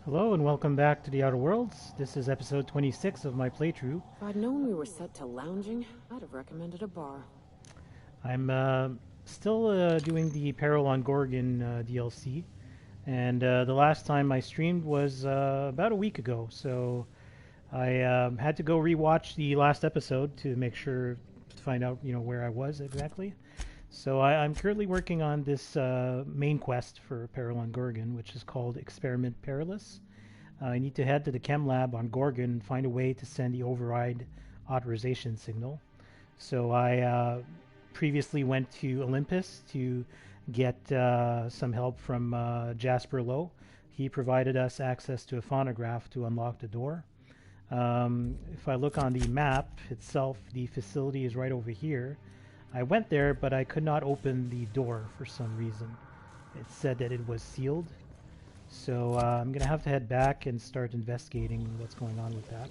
Hello and welcome back to the Outer Worlds. This is episode 26 of my playthrough. If I'd known we were set to lounging, I'd have recommended a bar. I'm still doing the Peril on Gorgon DLC, and the last time I streamed was about a week ago, so I had to go rewatch the last episode to make sure to find out where I was exactly. So I'm currently working on this main quest for Peril on Gorgon, which is called Experiment Perilous. I need to head to the CHEM Lab on Gorgon and find a way to send the override authorization signal. So I previously went to Olympus to get some help from Jasper Low. He provided us access to a phonograph to unlock the door. If I look on the map itself, the facility is right over here. I went there, but I could not open the door for some reason. It said that it was sealed. So I'm going to have to head back and start investigating what's going on with that.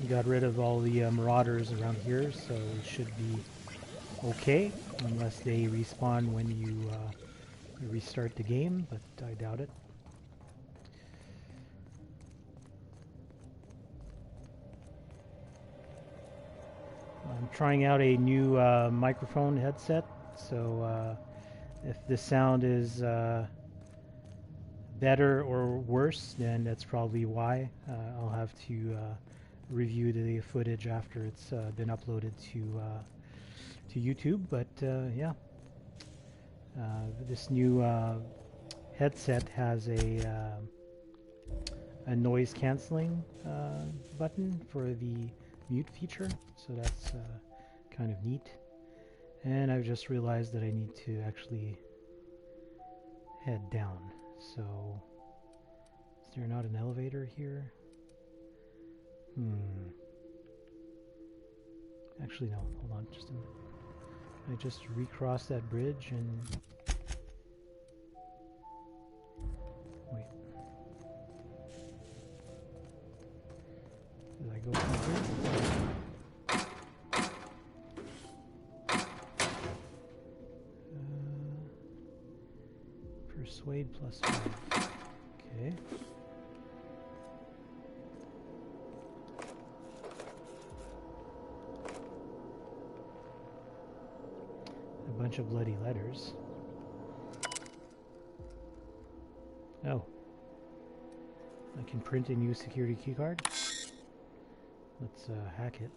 We got rid of all the marauders around here, so it should be okay, unless they respawn when you restart the game, but I doubt it. I'm trying out a new microphone headset, so if the sound is better or worse, then that's probably why. I'll have to review the footage after it's been uploaded to YouTube, but yeah. This new headset has a noise cancelling button for the mute feature, so that's kind of neat. And I've just realized that I need to actually head down. So is there not an elevator here? Actually no, hold on just a minute. I just recrossed that bridge and wait. Did I go from here? Persuade +5. Okay. A bunch of bloody letters. Oh. I can print a new security keycard. Let's hack it.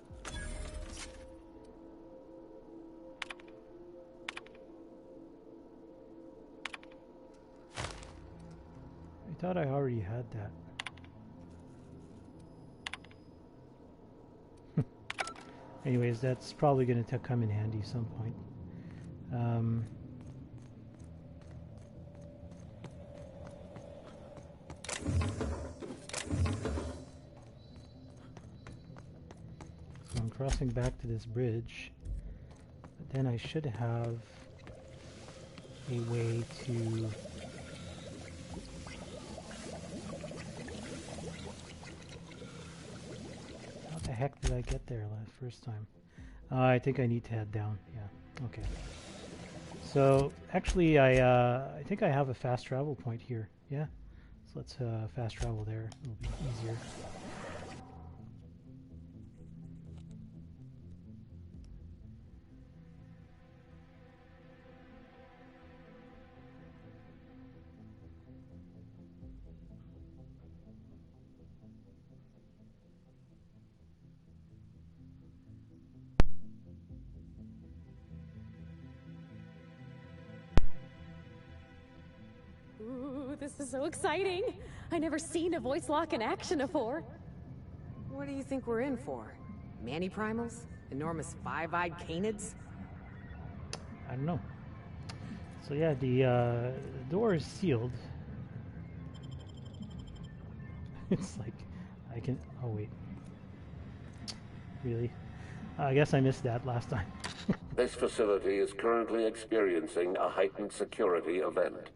I thought I already had that. Anyways, that's probably going to come in handy some point. So I'm crossing back to this bridge, but then I should have a way to How the heck did I get there first time? I think I need to head down. Yeah, okay. So actually I think I have a fast travel point here. Yeah, so let's fast travel there. It'll be easier. This is so exciting! I never seen a voice lock in action before. What do you think we're in for? Manny-primals? Enormous five-eyed canids? I don't know. So yeah, the door is sealed. It's like I can. Oh wait. Really? I guess I missed that last time. This facility is currently experiencing a heightened security event.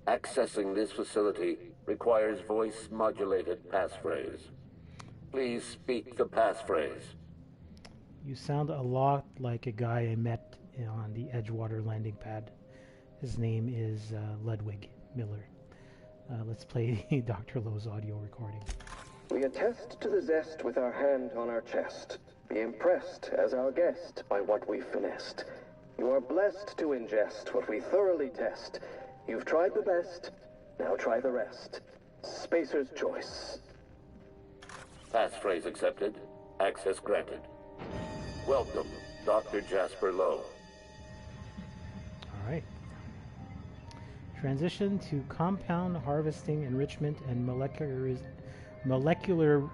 Accessing this facility requires voice-modulated passphrase. Please speak the passphrase. You sound a lot like a guy I met on the Edgewater landing pad. His name is Ludwig Miller. Let's play Dr. Low's audio recording. We attest to the zest with our hand on our chest. Be impressed as our guest by what we've finessed. You are blessed to ingest what we thoroughly test. You've tried the best, now try the rest. Spacer's choice. Passphrase accepted. Access granted. Welcome, Dr. Jasper Low. All right. Transition to compound harvesting, enrichment, and molecularization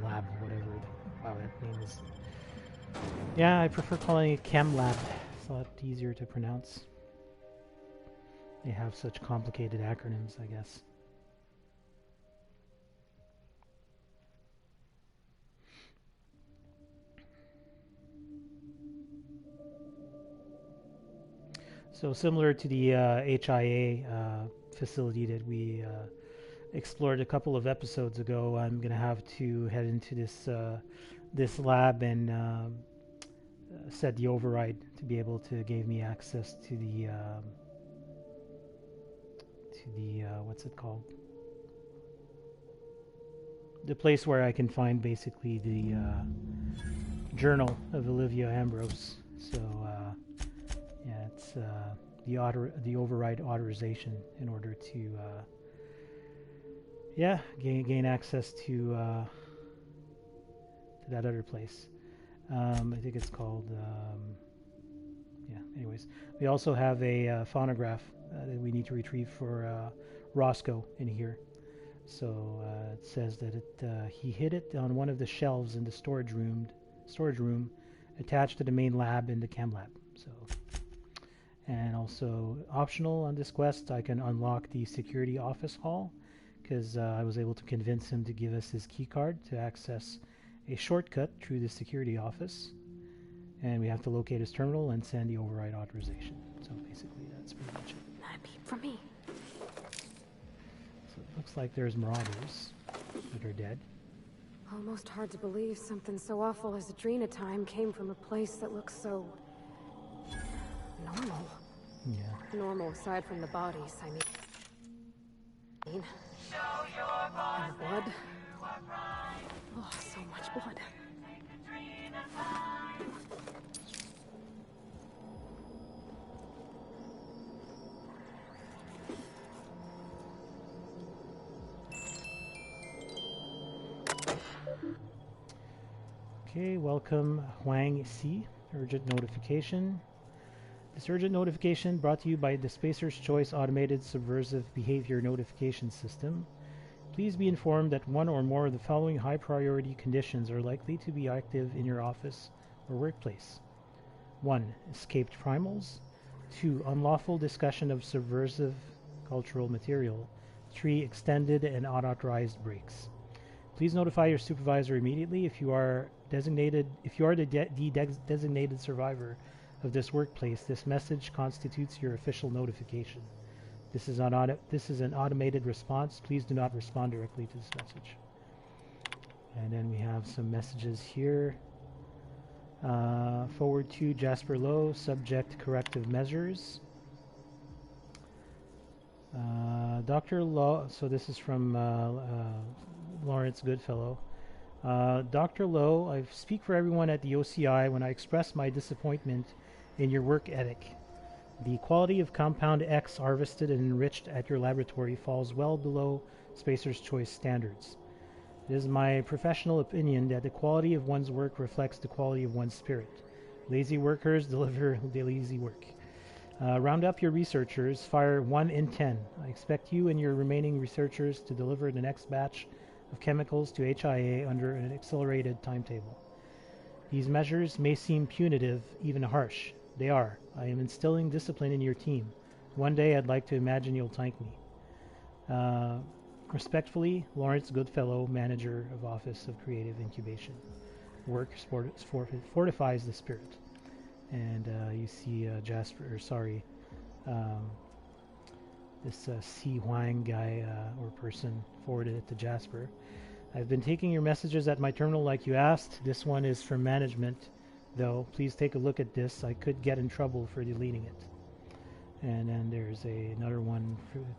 lab, whatever. Wow, that name is. Yeah, I prefer calling it CHEM Lab. It's a lot easier to pronounce. They have such complicated acronyms, I guess. So similar to the HIA facility that we explored a couple of episodes ago, I'm going to have to head into this lab and set the override to be able to give me access to the what's it called? The place where I can find basically the journal of Olivia Ambrose. So yeah, it's the override authorization in order to gain access to that other place. I think it's called anyways, we also have a phonograph that we need to retrieve for Roscoe in here. So it says that he hid it on one of the shelves in the storage room attached to the main lab in the CHEM Lab. So, and also optional on this quest, I can unlock the security office hall because I was able to convince him to give us his key card to access a shortcut through the security office, and we have to locate his terminal and send the override authorization. So basically that's pretty much it. Not a peep from me. So it looks like there's marauders that are dead. Almost hard to believe something so awful as Adrena time came from a place that looks so normal. Yeah. Normal aside from the bodies, I mean. And the blood. Oh, so much blood. Okay, welcome Huang C. Urgent notification. This urgent notification brought to you by the Spacer's Choice Automated Subversive Behavior Notification System. Please be informed that one or more of the following high priority conditions are likely to be active in your office or workplace. 1. Escaped primals. 2. Unlawful discussion of subversive cultural material. 3. Extended and unauthorized breaks. Please notify your supervisor immediately if you are the designated survivor of this workplace. This message constitutes your official notification. This is an automated response. Please do not respond directly to this message. And then we have some messages here. Forward to Jasper Low, subject corrective measures. Dr. Low, so this is from Lawrence Goodfellow. Dr. Low, I speak for everyone at the OCI when I express my disappointment in your work ethic. The quality of Compound X harvested and enriched at your laboratory falls well below Spacer's Choice standards. It is my professional opinion that the quality of one's work reflects the quality of one's spirit. Lazy workers deliver the lazy work. Round up your researchers, fire 1 in 10. I expect you and your remaining researchers to deliver the next batch of chemicals to HIA under an accelerated timetable. These measures may seem punitive, even harsh. They are. I am instilling discipline in your team. One day I'd like to imagine you'll thank me. Respectfully, Lawrence Goodfellow, Manager of Office of Creative Incubation. Work fortifies the spirit. And you see this C. Huang guy or person forwarded it to Jasper. I've been taking your messages at my terminal like you asked. This one is from management, though. Please take a look at this. I could get in trouble for deleting it. And then there's another one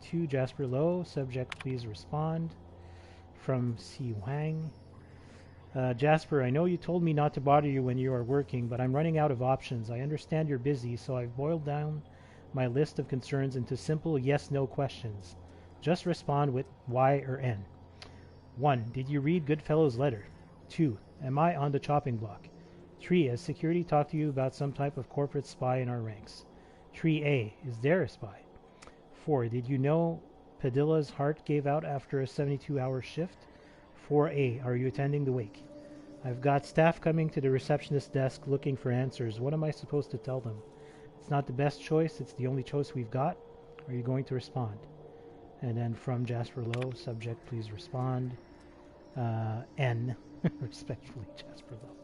to Jasper Low. Subject, please respond. From Si Wang. Jasper, I know you told me not to bother you when you are working, but I'm running out of options. I understand you're busy, so I've boiled down my list of concerns into simple yes-no questions. Just respond with Y or N. 1. Did you read Goodfellow's letter? 2. Am I on the chopping block? 3. Has security talked to you about some type of corporate spy in our ranks? 3A. Is there a spy? 4. Did you know Padilla's heart gave out after a 72-hour shift? 4A. Are you attending the wake? I've got staff coming to the receptionist desk looking for answers. What am I supposed to tell them? It's not the best choice. It's the only choice we've got. Are you going to respond? And then from Jasper Low, subject, please respond. N. Respectfully, Jasper Low.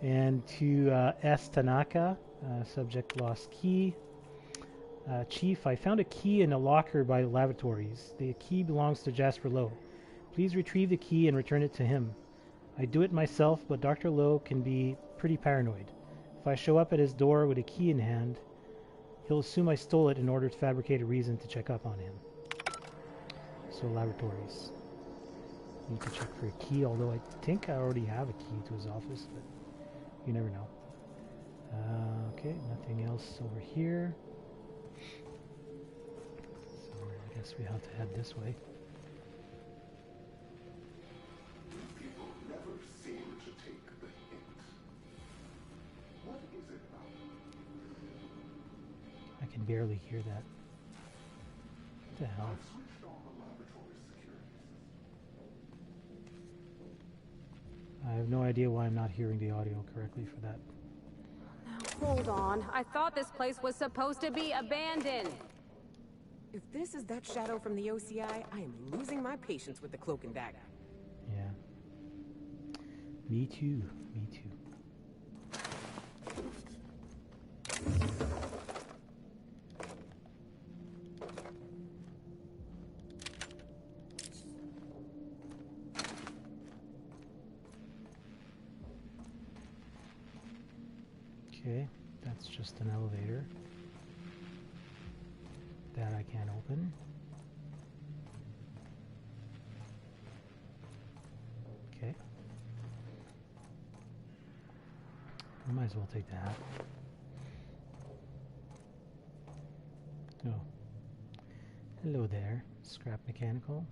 And to S. Tanaka, subject, lost key. Chief, I found a key in a locker by the lavatories. The key belongs to Jasper Low. Please retrieve the key and return it to him. I do it myself, but Dr. Low can be pretty paranoid. If I show up at his door with a key in hand, he'll assume I stole it in order to fabricate a reason to check up on him. So lavatories. Need to check for a key, although I think I already have a key to his office, but you never know. Okay, nothing else over here. So I guess we have to head this way. People never seem to take the hint. What is it about? I can barely hear that. What the hell? I've switched on the laboratory security system. I have no idea why I'm not hearing the audio correctly for that. Now, hold on. I thought this place was supposed to be abandoned. If this is that shadow from the OCI, I am losing my patience with the cloak and dagger. Yeah. Me too. Me too. Okay, that's just an elevator. That I can't open. Okay. I might as well take that. Oh. Hello there, Scrap Mechanical.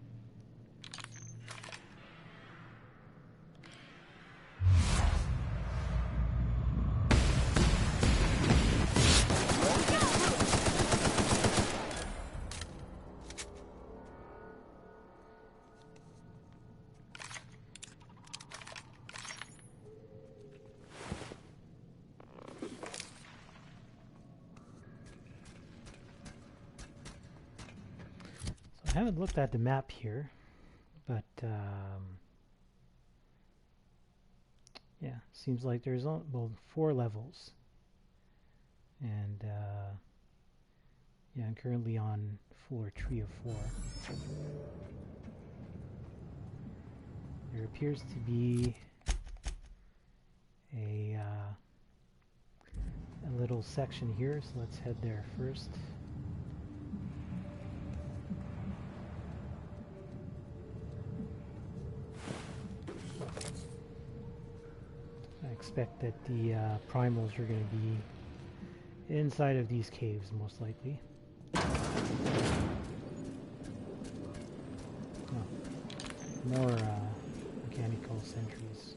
I haven't looked at the map here, but yeah, seems like there's well 4 levels, and yeah, I'm currently on floor 3 of 4. There appears to be a little section here, so let's head there first. I expect that the primals are going to be inside of these caves, most likely. Oh, more mechanical sentries.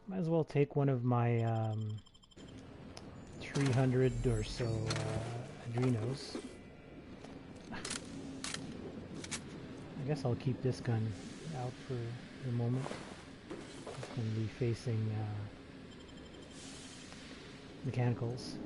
Might as well take one of my 300 or so adrenos. I guess I'll keep this gun out for the moment. It's going to be facing mechanicals.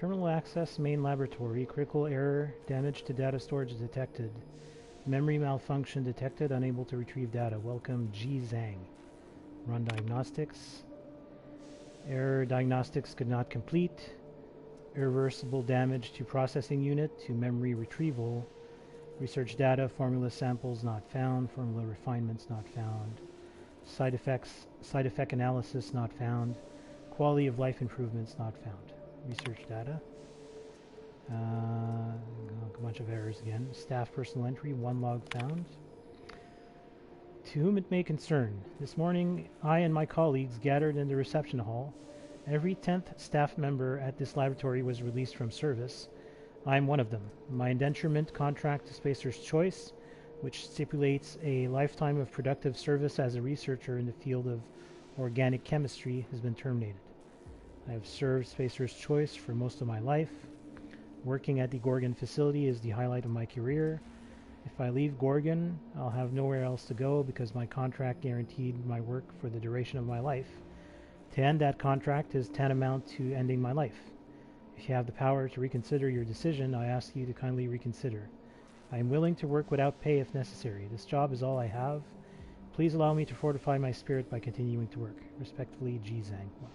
Terminal access main laboratory. Critical error. Damage to data storage detected. Memory malfunction detected. Unable to retrieve data. Welcome G Zhang. Run diagnostics. Error diagnostics could not complete. Irreversible damage to processing unit to memory retrieval. Research data, formula samples not found, formula refinements not found. Side effect analysis not found. Quality of life improvements not found. Research data. A bunch of errors again. Staff personal entry, 1 log found. To whom it may concern, this morning I and my colleagues gathered in the reception hall. Every 10th staff member at this laboratory was released from service. I am one of them. My indenturement contract to Spacer's Choice, which stipulates a lifetime of productive service as a researcher in the field of organic chemistry, has been terminated. I have served Spacer's Choice for most of my life. Working at the Gorgon facility is the highlight of my career. If I leave Gorgon, I'll have nowhere else to go because my contract guaranteed my work for the duration of my life. To end that contract is tantamount to ending my life. If you have the power to reconsider your decision, I ask you to kindly reconsider. I am willing to work without pay if necessary. This job is all I have. Please allow me to fortify my spirit by continuing to work. Respectfully, G Zhang. Wow.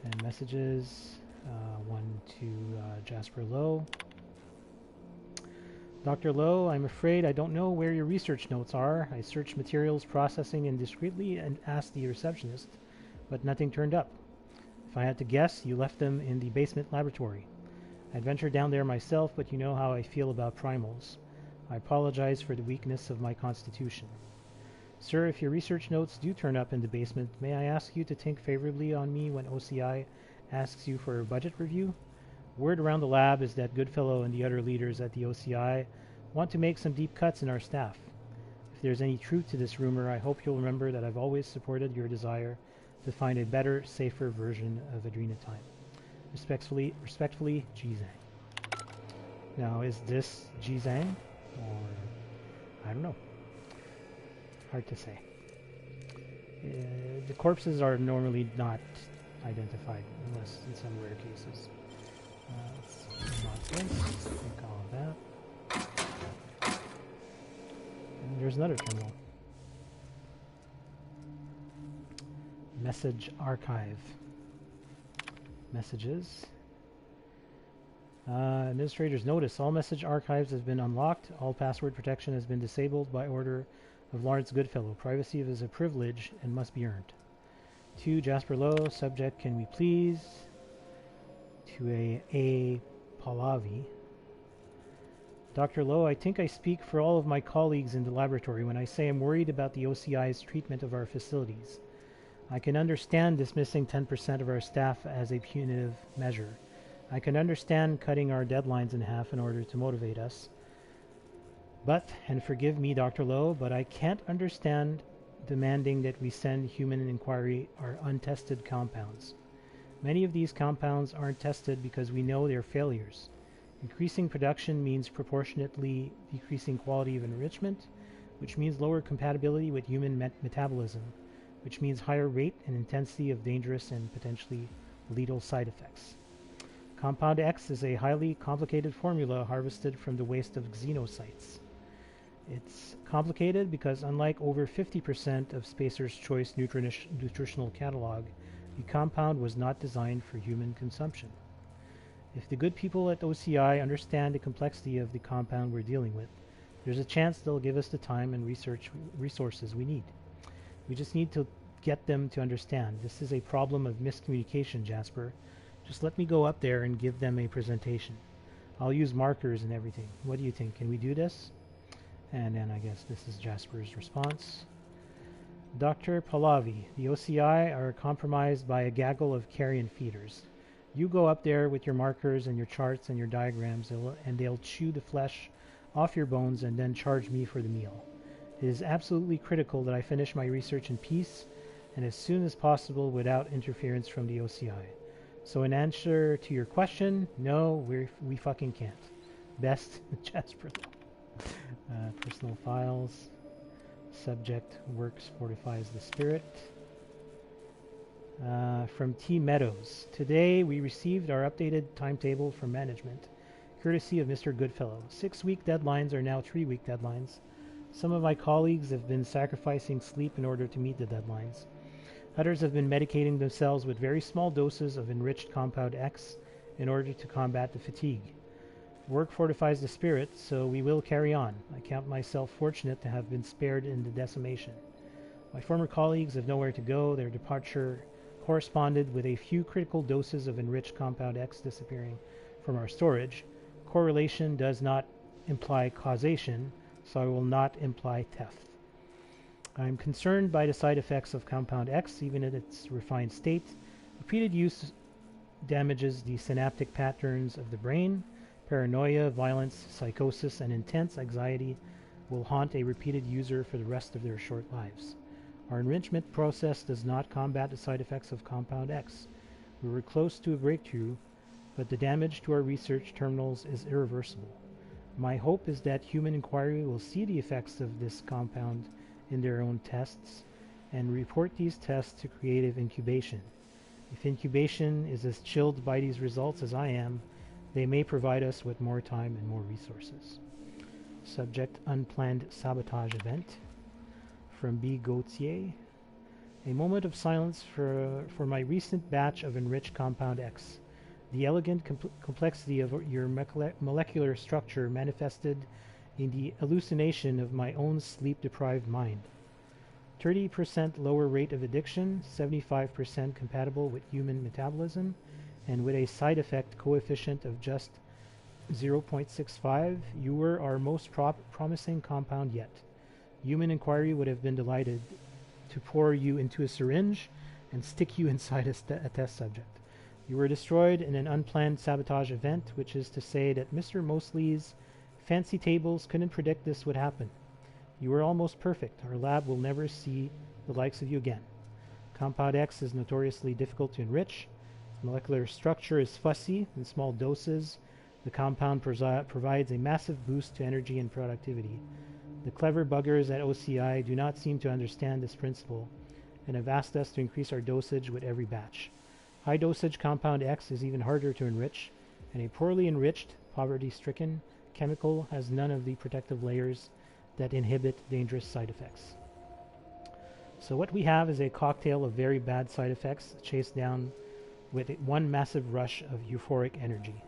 And messages. One to Jasper Low. Dr. Low, I'm afraid I don't know where your research notes are. I searched materials processing indiscreetly and asked the receptionist, but nothing turned up. If I had to guess, you left them in the basement laboratory. I'd venture down there myself, but you know how I feel about primals. I apologize for the weakness of my constitution. Sir, if your research notes do turn up in the basement, may I ask you to think favorably on me when OCI asks you for a budget review? Word around the lab is that Goodfellow and the other leaders at the OCI want to make some deep cuts in our staff. If there's any truth to this rumor, I hope you'll remember that I've always supported your desire to find a better, safer version of Adrenatime. Respectfully, G Zhang. Now, is this G Zhang? Or, I don't know. Hard to say. The corpses are normally not identified, unless in some rare cases. Not this. Take all of that. And there's another terminal. Message archive. Messages. Administrator's notice. All message archives have been unlocked. All password protection has been disabled by order of Lawrence Goodfellow. Privacy is a privilege and must be earned. To Jasper Low. Subject, can we please? To A. Pahlavi. Dr. Low, I think I speak for all of my colleagues in the laboratory when I say I'm worried about the OCI's treatment of our facilities. I can understand dismissing 10% of our staff as a punitive measure. I can understand cutting our deadlines in half in order to motivate us. But, and forgive me, Dr. Low, but I can't understand demanding that we send human inquiry our untested compounds. Many of these compounds aren't tested because we know they're failures. Increasing production means proportionately decreasing quality of enrichment, which means lower compatibility with human metabolism, which means higher rate and intensity of dangerous and potentially lethal side effects. Compound X is a highly complicated formula harvested from the waste of xenocytes. It's complicated because unlike over 50% of Spacer's Choice nutritional catalog, the compound was not designed for human consumption. If the good people at OCI understand the complexity of the compound we're dealing with, there's a chance they'll give us the time and resources we need. We just need to get them to understand. This is a problem of miscommunication, Jasper. Just let me go up there and give them a presentation. I'll use markers and everything. What do you think? Can we do this? And then I guess this is Jasper's response. Dr. Pahlavi, the OCI are compromised by a gaggle of carrion feeders. You go up there with your markers and your charts and your diagrams, and they'll chew the flesh off your bones and then charge me for the meal. It is absolutely critical that I finish my research in peace and as soon as possible without interference from the OCI. So in answer to your question, no, we fucking can't. Best, Jasper Low. Personal files. Subject, works fortifies the spirit. From T. Meadows. Today we received our updated timetable from management, courtesy of Mr. Goodfellow. 6-week deadlines are now 3-week deadlines. Some of my colleagues have been sacrificing sleep in order to meet the deadlines. Others have been medicating themselves with very small doses of enriched compound X in order to combat the fatigue. Work fortifies the spirit, so we will carry on. I count myself fortunate to have been spared in the decimation. My former colleagues have nowhere to go. Their departure corresponded with a few critical doses of enriched compound X disappearing from our storage. Correlation does not imply causation, so I will not imply theft. I'm concerned by the side effects of compound X, even in its refined state. Repeated use damages the synaptic patterns of the brain. Paranoia, violence, psychosis, and intense anxiety will haunt a repeated user for the rest of their short lives. Our enrichment process does not combat the side effects of compound X. We were close to a breakthrough, but the damage to our research terminals is irreversible. My hope is that human inquiry will see the effects of this compound in their own tests and report these tests to creative incubation. If incubation is as chilled by these results as I am, they may provide us with more time and more resources. Subject: unplanned sabotage event. From B. Gauthier. A moment of silence for my recent batch of enriched compound X. The elegant complexity of your molecular structure manifested in the hallucination of my own sleep-deprived mind. 30% lower rate of addiction, 75% compatible with human metabolism, and with a side effect coefficient of just 0.65, you were our most promising compound yet. Human inquiry would have been delighted to pour you into a syringe and stick you inside a test subject. You were destroyed in an unplanned sabotage event, which is to say that Mr. Mosley's fancy tables couldn't predict this would happen. You were almost perfect. Our lab will never see the likes of you again. Compound X is notoriously difficult to enrich. Molecular structure is fussy in small doses. The compound provides a massive boost to energy and productivity. The clever buggers at OCI do not seem to understand this principle and have asked us to increase our dosage with every batch. High dosage compound X is even harder to enrich, and a poorly enriched, poverty-stricken chemical has none of the protective layers that inhibit dangerous side effects. So what we have is a cocktail of very bad side effects chased down with one massive rush of euphoric energy.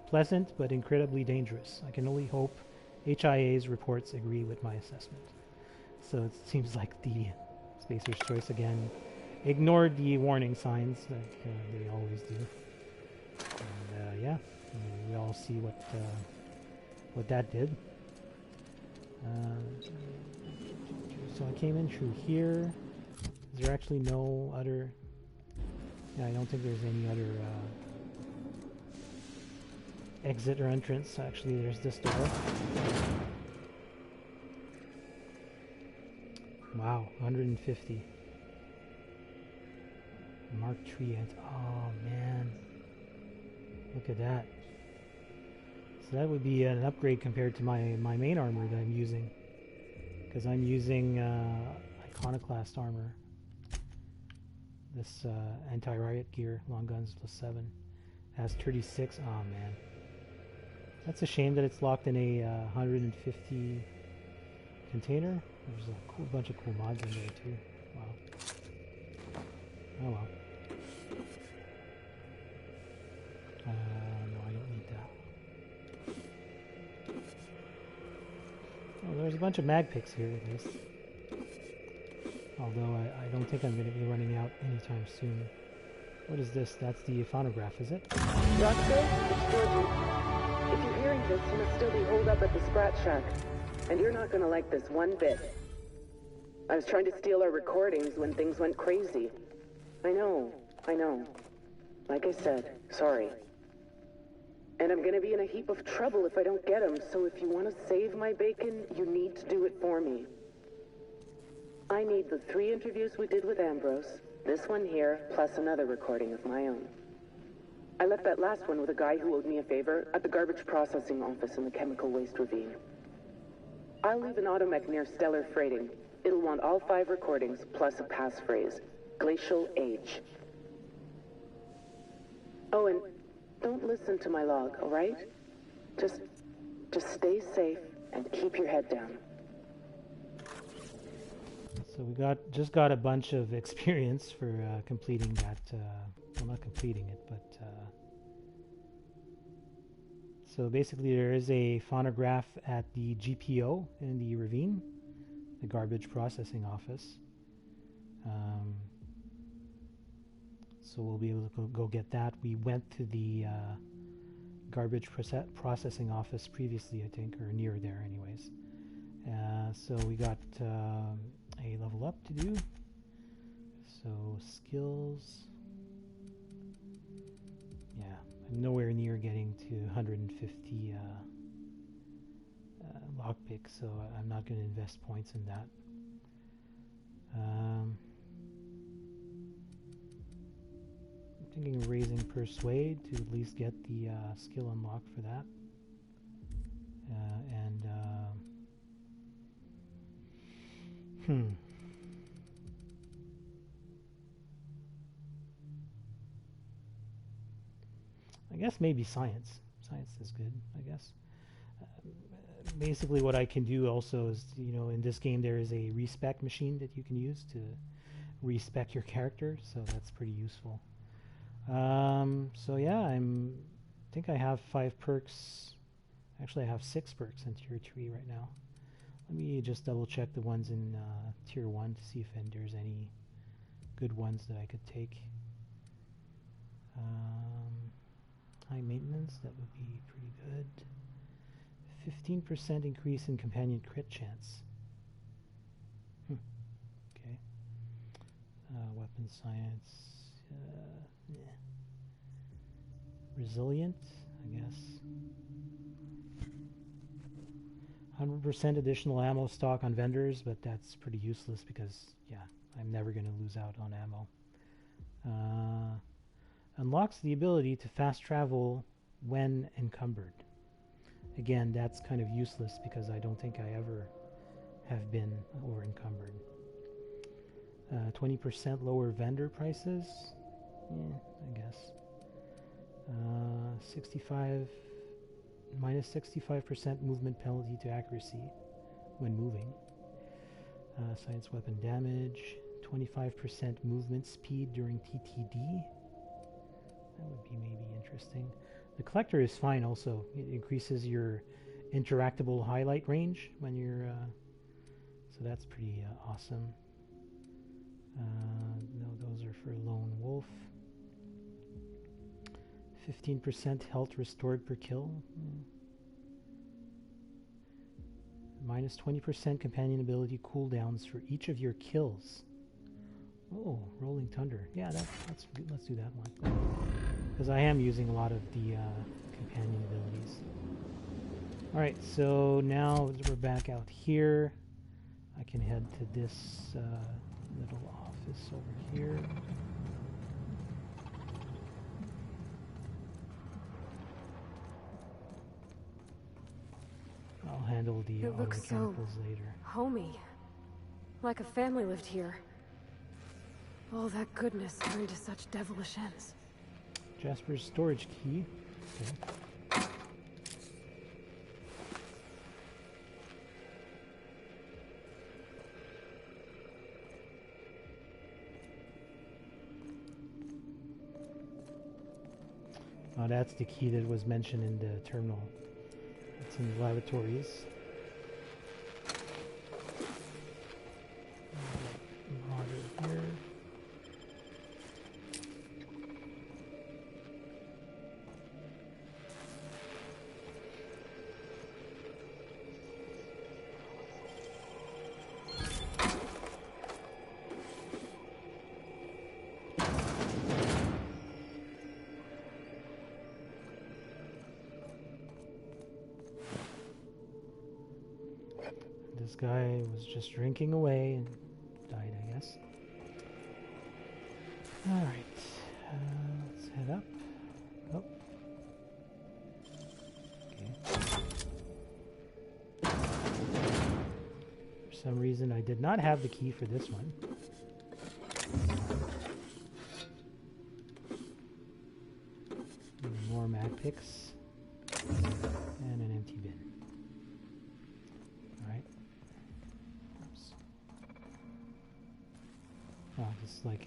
Pleasant, but incredibly dangerous. I can only hope HIA's reports agree with my assessment. So it seems like the Spacer's Choice again ignored the warning signs like they always do. And yeah, we all see what that did. So I came in through here. Is there actually no other... Yeah, I don't think there's any other exit or entrance. Actually, there's this door. Wow, 150. Mark III. Oh man, look at that. So that would be an upgrade compared to my main armor that I'm using, because I'm using Iconoclast armor. This anti-riot gear, long guns +7, has 36. Oh man, that's a shame that it's locked in a 150 container. There's a cool bunch of cool mods in there too. Wow. Oh well. No, I don't need that. Oh, there's a bunch of mag picks here with this. Although I don't think I'm going to be running out anytime soon. What is this? That's the phonograph, is it? Roscoe, it's Gorgon. If you're hearing this, you must still be holed up at the Sprat Shack. And you're not going to like this one bit. I was trying to steal our recordings when things went crazy. I know. Like I said, sorry. And I'm gonna be in a heap of trouble if I don't get them, so if you want to save my bacon, you need to do it for me. I need the 3 interviews we did with Ambrose, this one here, plus another recording of my own. I left that last one with a guy who owed me a favor at the garbage processing office in the chemical waste ravine. I'll leave an automech near Stellar Freighting. It'll want all 5 recordings, plus a passphrase. Glacial Age. Oh, and don't listen to my log, all right? Just stay safe and keep your head down. So we just got a bunch of experience for completing that. Well, not completing it, but so basically there is a phonograph at the GPO in the ravine, the garbage processing office. So we'll be able to go get that. We went to the garbage processing office previously, I think, or near there anyways. So we got a level up to do. So skills. Yeah, I'm nowhere near getting to 150 lockpick, so I'm not going to invest points in that. I'm thinking of raising Persuade to at least get the skill unlocked for that. I guess maybe science. Science is good, I guess. Basically what I can do also is, you know, in this game there is a respec machine that you can use to respec your character, so that's pretty useful. So yeah, I think I have 5 perks. Actually, I have 6 perks in tier 3 right now. Let me just double check the ones in tier 1 to see if there's any good ones that I could take. High maintenance, that would be pretty good. 15% increase in companion crit chance. Okay. Weapon science. Yeah. Resilient, I guess. 100% additional ammo stock on vendors, but that's pretty useless because, yeah, I'm never going to lose out on ammo. Unlocks the ability to fast travel when encumbered. Again, that's kind of useless because I don't think I ever have been over encumbered. 20% lower vendor prices. Yeah, I guess. 65% movement penalty to accuracy when moving. Science weapon damage. 25% movement speed during TTD. That would be maybe interesting. The collector is fine also. It increases your interactable highlight range when you're... so that's pretty awesome. No, those are for Lone Wolf. 15% health restored per kill. Minus 20% companion ability cooldowns for each of your kills. Oh, Rolling Thunder. Yeah, that's good. Let's do that one. Because I am using a lot of the companion abilities. Alright, so now we're back out here. I can head to this little office over here. I'll handle the It looks mechanicals later. Homey. Like a family lived here. All that goodness turned to such devilish ends. Jasper's storage key. Okay. Oh, that's the key that was mentioned in the terminal. It's in the laboratories. Modder here. This guy was just drinking away and died, I guess. Alright, let's head up. Oh. Okay. For some reason, I did not have the key for this one. picks and an empty bin. Alright. Oops. Oh, this is like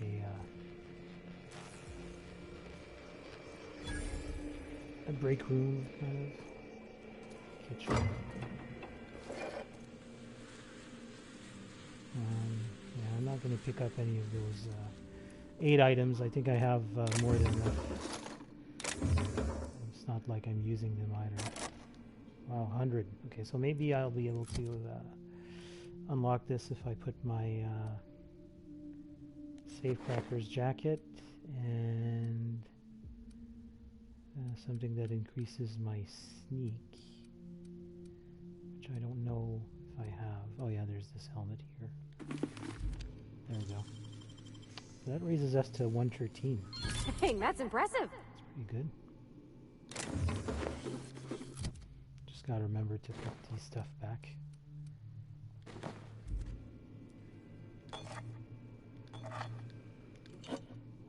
a break room kind of kitchen. Yeah, I'm not going to pick up any of those 8 items. I think I have more than enough. It's not like I'm using them either. Wow, 100. Okay, so maybe I'll be able to unlock this if I put my Safecracker's jacket and something that increases my sneak, which I don't know if I have. Oh yeah, there's this helmet here. There we go. So that raises us to 113. Dang, that's impressive. That's pretty good. Just gotta remember to put these stuff back.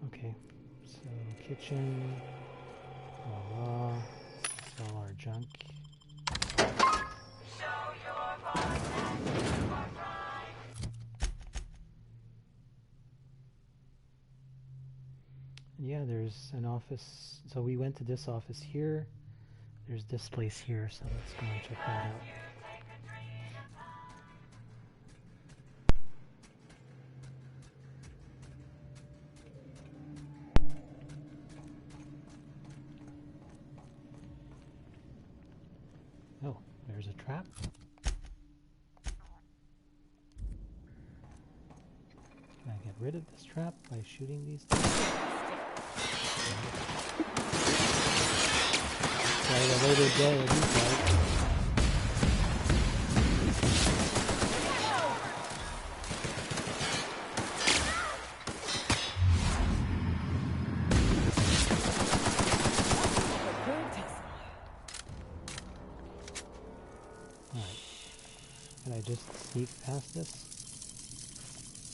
Okay, so kitchen, voila, sell our junk. Yeah, there's an office. So we went to this office here. There's this place here, so let's go and check that out. Oh, there's a trap. Can I get rid of this trap by shooting these things? Try a later day of these guys. Alright. Can I just sneak past this?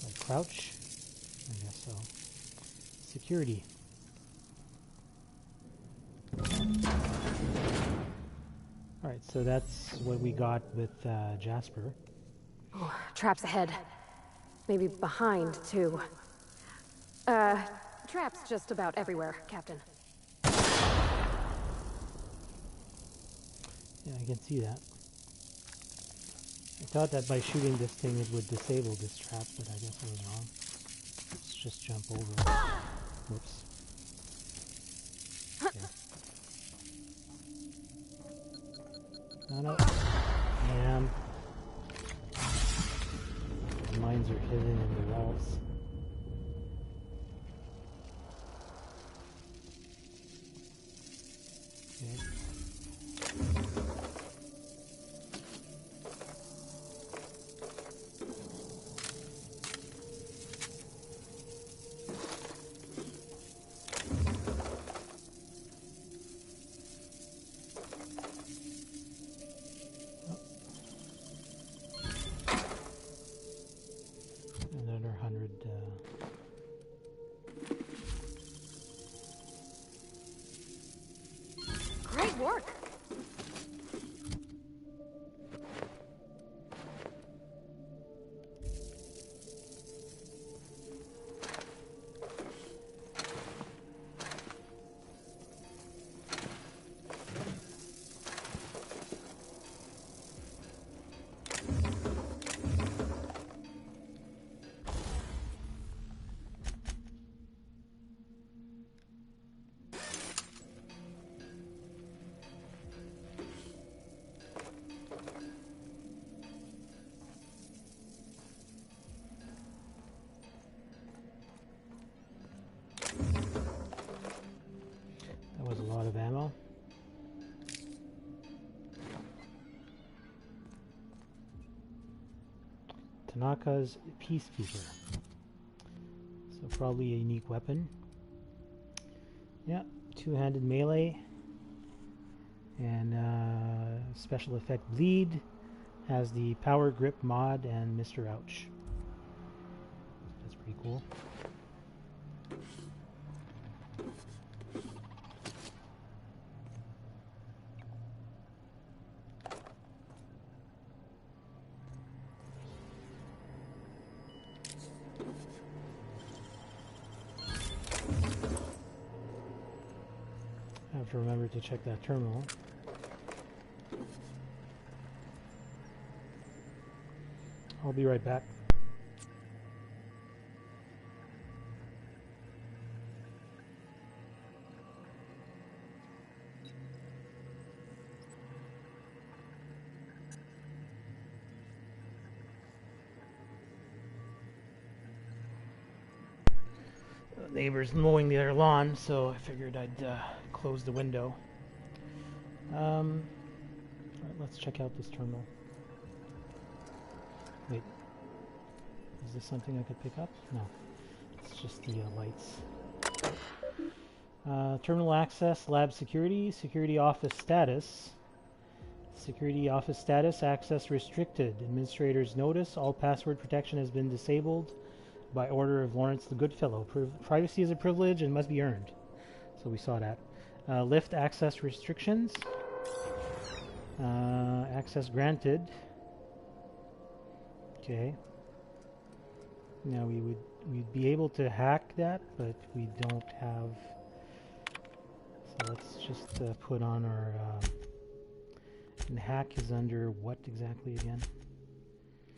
Like crouch? I guess so. Security. Alright, so that's what we got with Jasper. Oh, traps ahead. Maybe behind, too. Traps just about everywhere, Captain. Yeah, I can see that. I thought that by shooting this thing it would disable this trap, but I guess I was wrong. Let's just jump over. Whoops. Okay. No. Damn. The mines are hidden in the walls. Okay. Another 100. Great work! That was a lot of ammo. Tanaka's Peacekeeper. So probably a unique weapon. Yeah, two-handed melee. And special effect bleed. Has the power grip mod and Mr. Ouch. That's pretty cool. have to remember to check that terminal. I'll be right back. Neighbors mowing their lawn, so I figured I'd close the window. Alright, let's check out this terminal. Wait, is this something I could pick up? No, it's just the lights. Terminal access, lab security, security office status. Security office status, access restricted. Administrator's notice, all password protection has been disabled by order of Lawrence the Goodfellow. Privacy is a privilege and must be earned. So we saw that. Lift access restrictions. Access granted. Okay. Now we'd be able to hack that, but we don't have. So let's just put on our. And hack is under what exactly again?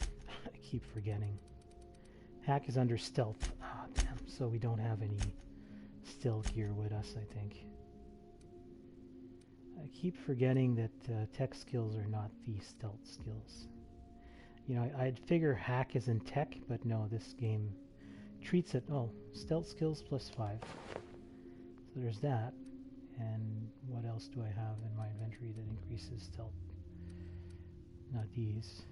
I keep forgetting. Hack is under stealth. Ah, damn. So we don't have any stealth gear with us, I think. I keep forgetting that tech skills are not the stealth skills. You know, I'd figure hack is in tech, but no, this game treats it. Oh, stealth skills +5. So there's that. And what else do I have in my inventory that increases stealth? Not these.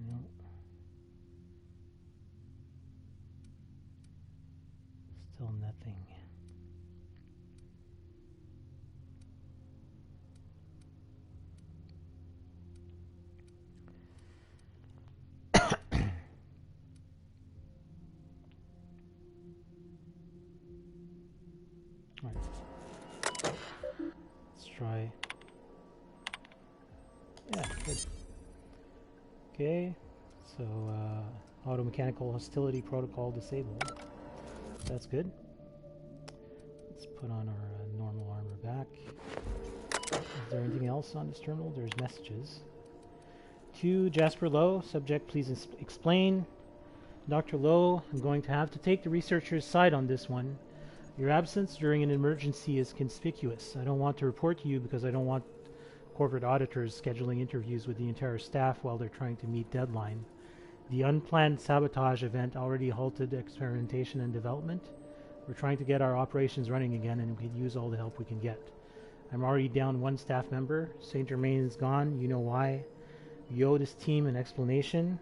No. Still nothing. Right. Let's try. Yeah, good. Okay, so auto-mechanical hostility protocol disabled. That's good. Let's put on our normal armor back. Is there anything else on this terminal? There's messages. To Jasper Low, subject please explain. Dr. Low, I'm going to have to take the researcher's side on this one. Your absence during an emergency is conspicuous. I don't want to report to you because I don't want corporate auditors scheduling interviews with the entire staff while they're trying to meet deadline. The unplanned sabotage event already halted experimentation and development. We're trying to get our operations running again, and we could use all the help we can get. I'm already down one staff member. Saint Germain is gone. You know why. We owe this team an explanation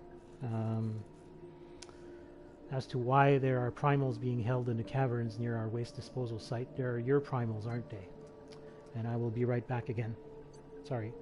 as to why there are primals being held in the caverns near our waste disposal site. They're your primals, aren't they? And I will be right back again. Sorry.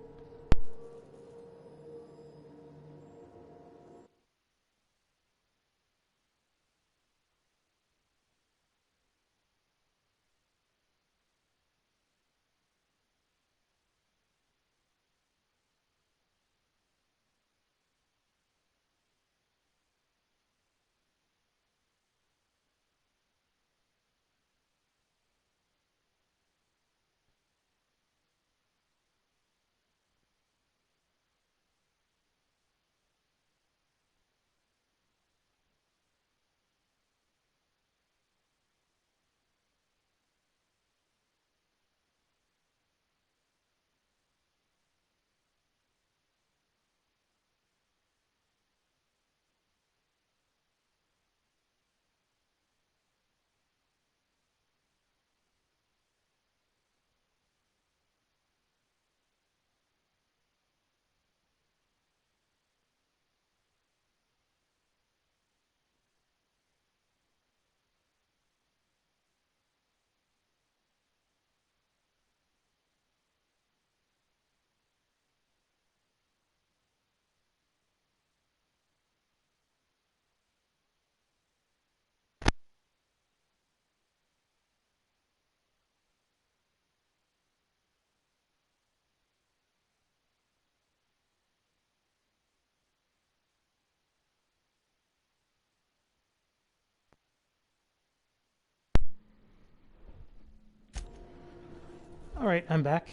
Alright, I'm back.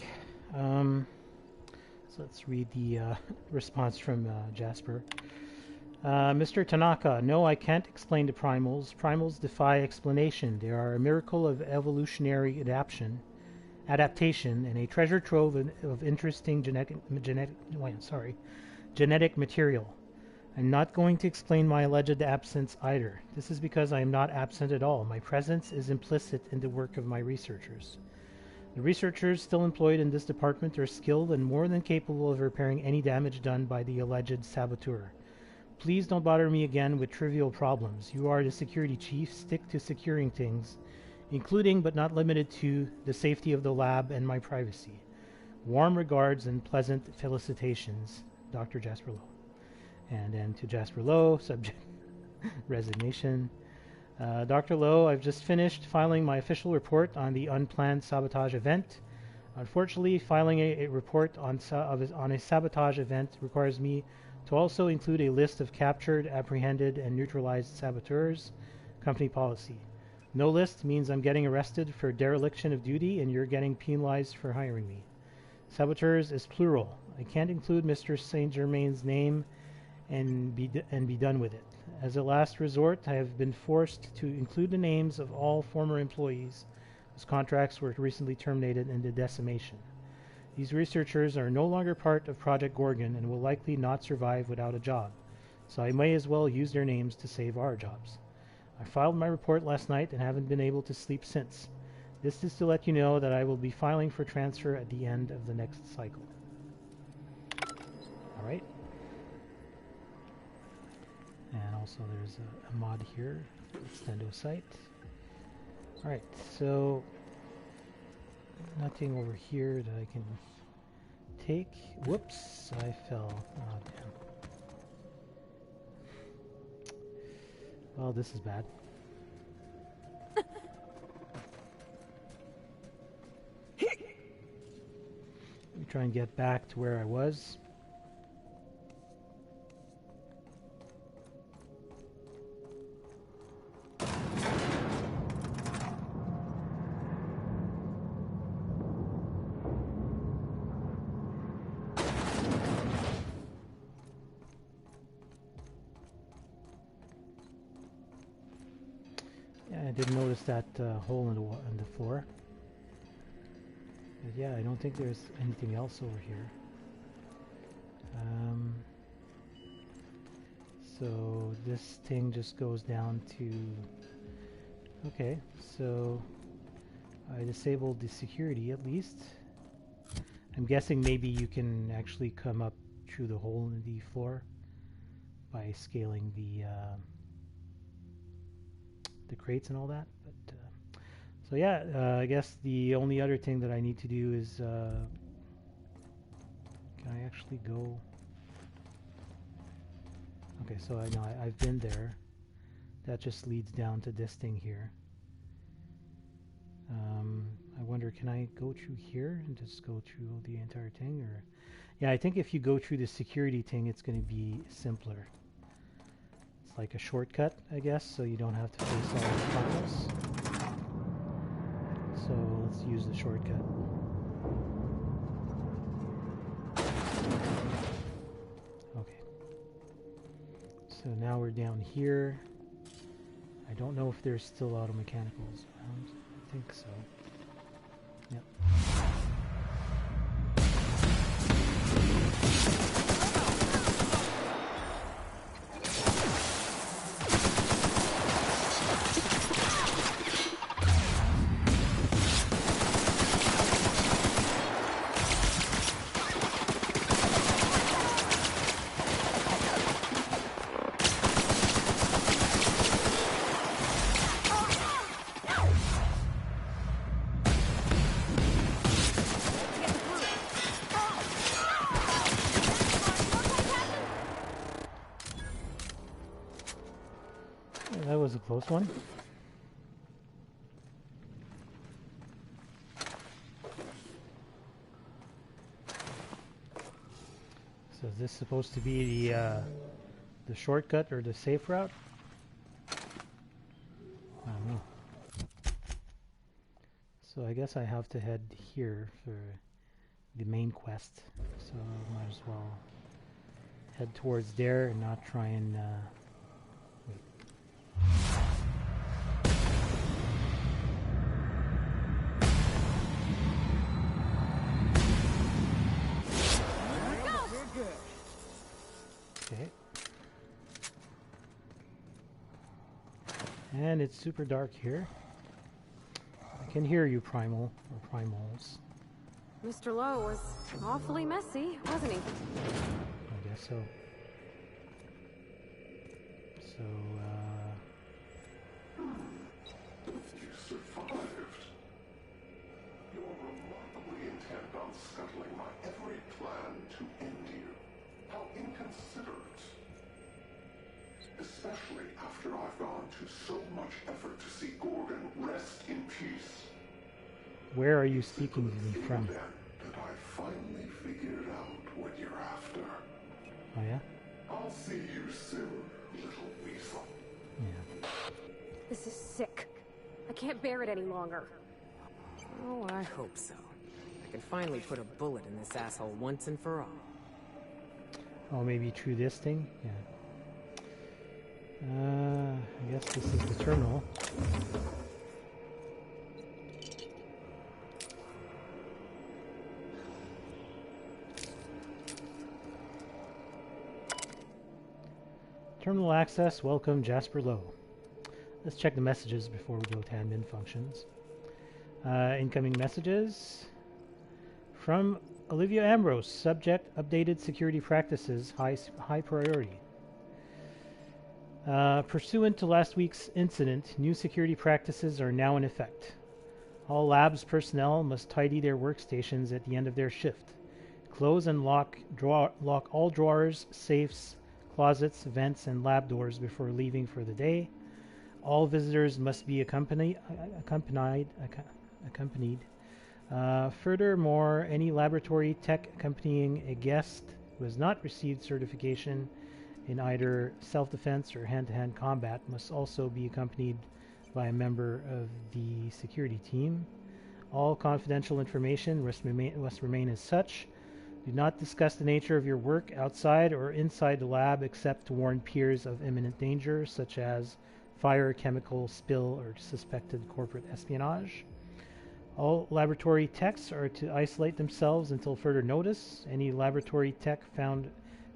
So let's read the response from Jasper. Mr. Tanaka, no, I can't explain the primals. Primals defy explanation. They are a miracle of evolutionary adaptation, and a treasure trove of interesting genetic material. I'm not going to explain my alleged absence either. This is because I am not absent at all. My presence is implicit in the work of my researchers. The researchers still employed in this department are skilled and more than capable of repairing any damage done by the alleged saboteur. Please don't bother me again with trivial problems. You are the security chief. Stick to securing things, including but not limited to the safety of the lab and my privacy. Warm regards and pleasant felicitations, Dr. Jasper Low. And then to Jasper Low, subject resignation. Dr. Low, I've just finished filing my official report on the unplanned sabotage event. Unfortunately, filing a report on a sabotage event requires me to also include a list of captured, apprehended, and neutralized saboteurs. Company policy. No list means I'm getting arrested for dereliction of duty and you're getting penalized for hiring me. Saboteurs is plural. I can't include Mr. Saint Germain's name and be done with it. As a last resort, I have been forced to include the names of all former employees whose contracts were recently terminated in the decimation. These researchers are no longer part of Project Gorgon and will likely not survive without a job, so I may as well use their names to save our jobs. I filed my report last night and haven't been able to sleep since. This is to let you know that I will be filing for transfer at the end of the next cycle. Alright. And also there's a mod here, Extendo site. Alright, so nothing over here that I can take. Whoops, I fell. Oh, damn. Well, this is bad. Let me try and get back to where I was. I didn't notice that hole in the floor. But yeah, I don't think there's anything else over here. So this thing just goes down to... Okay, so I disabled the security at least. I'm guessing maybe you can actually come up through the hole in the floor by scaling the crates and all that. But so yeah, I guess the only other thing that I need to do is can I actually go? Okay, so I know I've been there. That just leads down to this thing here. I wonder, can I go through here and just go through the entire thing? Or yeah, I think if you go through the security thing, it's going to be simpler. It's like a shortcut, I guess, so you don't have to face all the files. So let's use the shortcut. Okay. So now we're down here. I don't know if there's still auto mechanicals around. I think so. Yep. That was a close one. So is this supposed to be the shortcut or the safe route? I don't know. So I guess I have to head here for the main quest. So I might as well head towards there and not try and wait. Okay. And it's super dark here. I can hear you, Primal, or Primals. Mr. Low was awfully messy, wasn't he? I guess so. So, You survived. You're remarkably intent on scuttling my every plan to end you. How inconsiderate. Especially after I've gone to so much effort to see Gorgon rest in peace. where are you speaking to me from? That I finally figured out what you're after. Oh, yeah? I'll see you soon, little weasel. Yeah. This is sick. I can't bear it any longer. Oh, I hope so. I can finally put a bullet in this asshole once and for all. Oh, maybe through this thing? Yeah. I guess this is the terminal. Terminal access, welcome Jasper Low. Let's check the messages before we go to admin functions. Incoming messages from Olivia Ambrose. Subject, updated security practices, high priority. Pursuant to last week's incident, new security practices are now in effect. All labs personnel must tidy their workstations at the end of their shift. Close and lock all drawers, safes, closets, vents, and lab doors before leaving for the day. All visitors must be accompanied. Furthermore, any laboratory tech accompanying a guest who has not received certification in either self-defense or hand-to-hand combat must also be accompanied by a member of the security team. All confidential information must remain as such. Do not discuss the nature of your work outside or inside the lab except to warn peers of imminent danger, such as fire, chemical spill, or suspected corporate espionage. All laboratory techs are to isolate themselves until further notice. Any laboratory tech found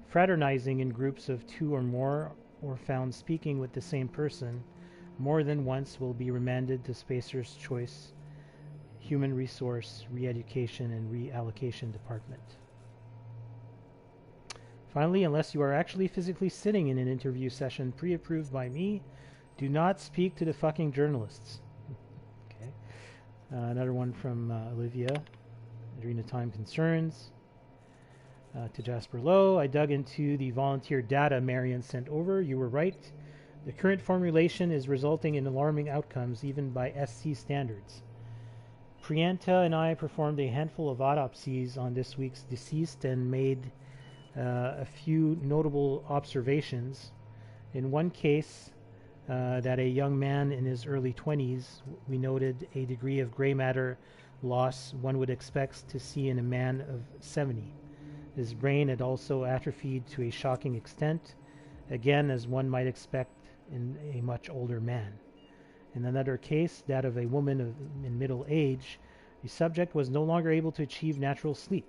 fraternizing in groups of 2 or more or found speaking with the same person more than once will be remanded to Spacer's Choice Human Resource Re-Education and Reallocation Department. Finally, unless you are actually physically sitting in an interview session pre-approved by me, do not speak to the fucking journalists. Okay. Another one from Olivia. During the time concerns. To Jasper Low, I dug into the volunteer data Marion sent over. You were right. The current formulation is resulting in alarming outcomes, even by SC standards. Prianta and I performed a handful of autopsies on this week's deceased and made a few notable observations. In one case, that a young man in his early 20s, we noted a degree of gray matter loss one would expect to see in a man of 70. His brain had also atrophied to a shocking extent, again as one might expect in a much older man. In another case, that of a woman in middle age, the subject was no longer able to achieve natural sleep.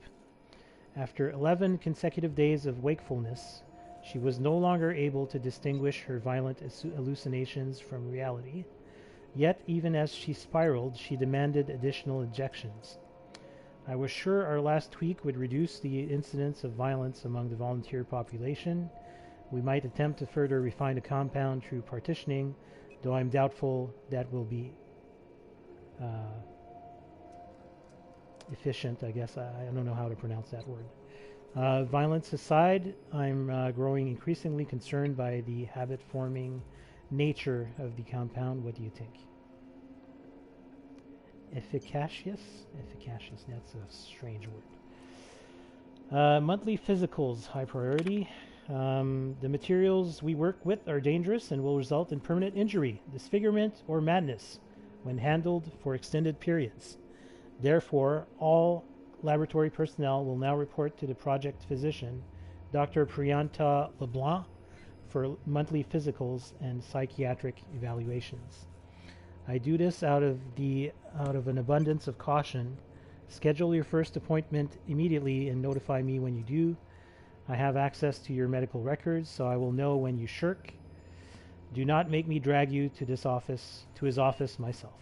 After 11 consecutive days of wakefulness, she was no longer able to distinguish her violent hallucinations from reality. Yet, even as she spiraled, she demanded additional injections. I was sure our last tweak would reduce the incidence of violence among the volunteer population. We might attempt to further refine the compound through partitioning, though I'm doubtful that will be efficient, I guess. I don't know how to pronounce that word. Violence aside, I'm growing increasingly concerned by the habit-forming nature of the compound. What do you think? Efficacious? Efficacious, that's a strange word. Monthly physicals, high priority. The materials we work with are dangerous and will result in permanent injury, disfigurement, or madness when handled for extended periods. Therefore, all laboratory personnel will now report to the project physician, Dr. Prianta LeBlanc, for monthly physicals and psychiatric evaluations. I do this out of an abundance of caution. Schedule your first appointment immediately and notify me when you do. I have access to your medical records, so I will know when you shirk. Do not make me drag you to his office myself.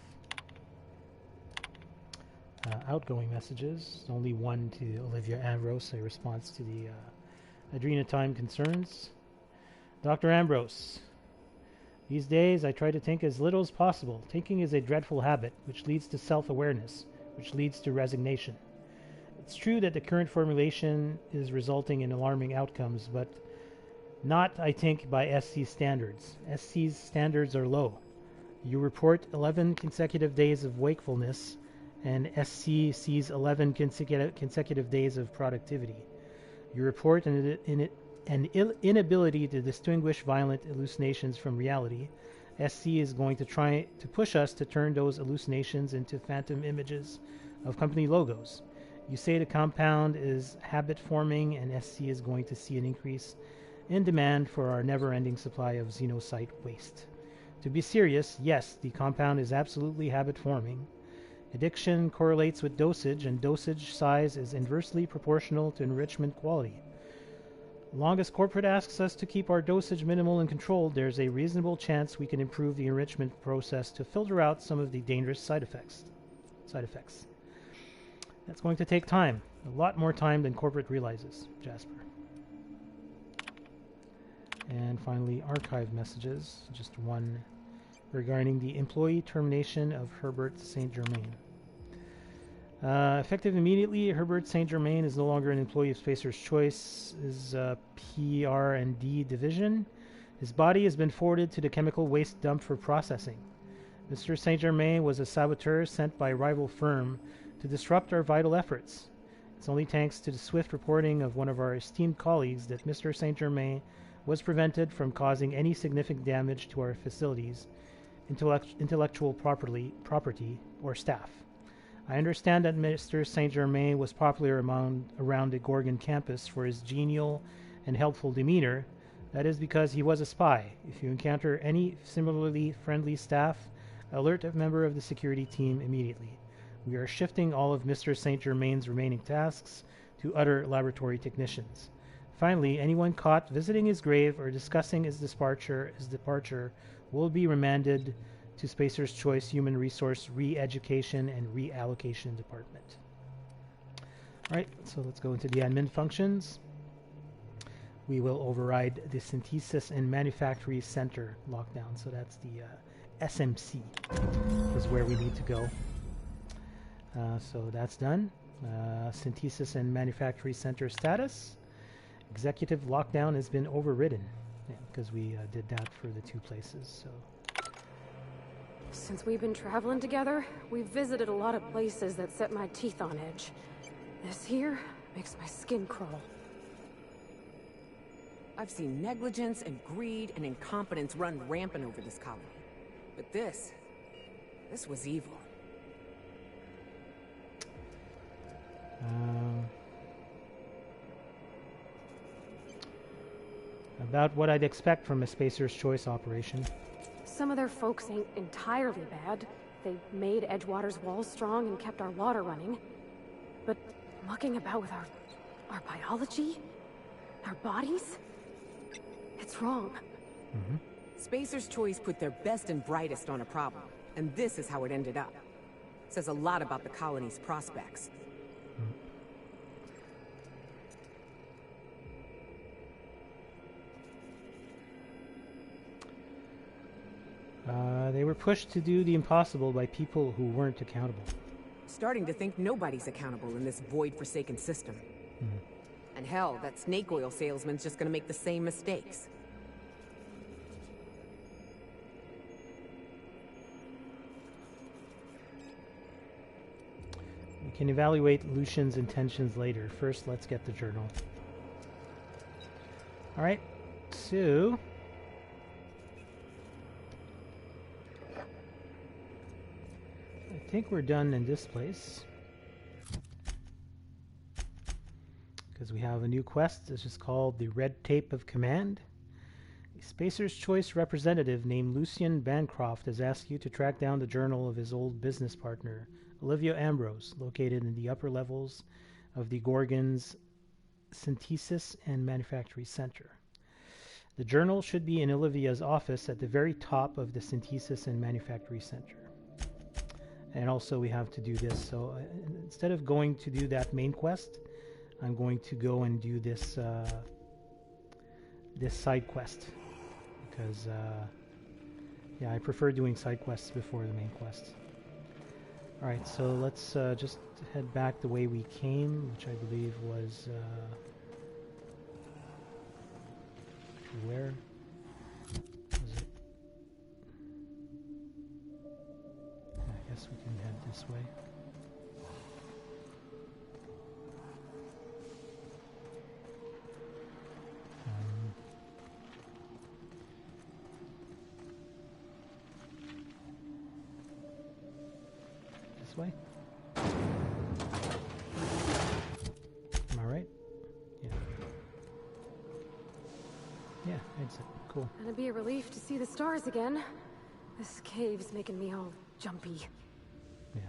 Outgoing messages. Only one to Olivia Ambrose, a response to the Adrenatime concerns. Dr. Ambrose, these days I try to think as little as possible. Thinking is a dreadful habit, which leads to self-awareness, which leads to resignation. It's true that the current formulation is resulting in alarming outcomes, but not, I think, by SC's standards. SC's standards are low. You report 11 consecutive days of wakefulness, and SC sees 11 consecutive days of productivity. You report an inability to distinguish violent hallucinations from reality. SC is going to try to push us to turn those hallucinations into phantom images of company logos. You say the compound is habit forming, and SC is going to see an increase in demand for our never-ending supply of xenocyte waste. To be serious, yes, the compound is absolutely habit forming. Addiction correlates with dosage, and dosage size is inversely proportional to enrichment quality. Long as corporate asks us to keep our dosage minimal and controlled, there's a reasonable chance we can improve the enrichment process to filter out some of the dangerous side effects. That's going to take time, a lot more time than corporate realizes, Jasper. And finally, archive messages, just one regarding the employee termination of Herbert St. Germain. Effective immediately, Herbert St. Germain is no longer an employee of Spacer's Choice's PR&D division. His body has been forwarded to the chemical waste dump for processing. Mr. St. Germain was a saboteur sent by a rival firm to disrupt our vital efforts. It's only thanks to the swift reporting of one of our esteemed colleagues that Mr. St. Germain was prevented from causing any significant damage to our facilities, intellectual property, or staff. I understand that Mr. St. Germain was popular around the Gorgon campus for his genial and helpful demeanor. That is because he was a spy. If you encounter any similarly friendly staff, alert a member of the security team immediately. We are shifting all of Mr. St. Germain's remaining tasks to other laboratory technicians. Finally, anyone caught visiting his grave or discussing his departure will be remanded to Spacer's Choice Human Resource Re-Education and Reallocation Department. Alright, so let's go into the admin functions. We will override the Synthesis and Manufactory Center lockdown. So that's the SMC is where we need to go. So that's done. Synthesis and Manufactory Center status. Executive lockdown has been overridden because we did that for the two places. So. Since we've been traveling together, we've visited a lot of places that set my teeth on edge. This here makes my skin crawl. I've seen negligence and greed and incompetence run rampant over this colony. But this was evil. About what I'd expect from a Spacer's Choice operation. Some of their folks ain't entirely bad. They made Edgewater's walls strong and kept our water running. But mucking about with our biology? Our bodies? It's wrong. Mm-hmm. Spacer's Choice put their best and brightest on a problem, and this is how it ended up. Says a lot about the colony's prospects. They were pushed to do the impossible by people who weren't accountable. Starting to think nobody's accountable in this void-forsaken system. And hell, that snake oil salesman's just gonna make the same mistakes. We can evaluate Lucien's intentions later. First, let's get the journal. Alright, so... I think we're done in this place. because we have a new quest. This is called the Red Tape of Command. A Spacer's Choice representative named Lucien Bancroft has asked you to track down the journal of his old business partner, Olivia Ambrose, located in the upper levels of the Gorgon's Synthesis and Manufactory Center. The journal should be in Olivia's office at the very top of the Synthesis and Manufactory Center. And also we have to do this. So instead of going to do that main quest, I'm going to go and do this this side quest. Because, yeah, I prefer doing side quests before the main quest. Alright, so let's just head back the way we came, which I believe was... where was it? I guess we can head this way. This way? Am I right? Yeah. Yeah, exit. Cool. Gonna be a relief to see the stars again. This cave's making me all jumpy. Yeah.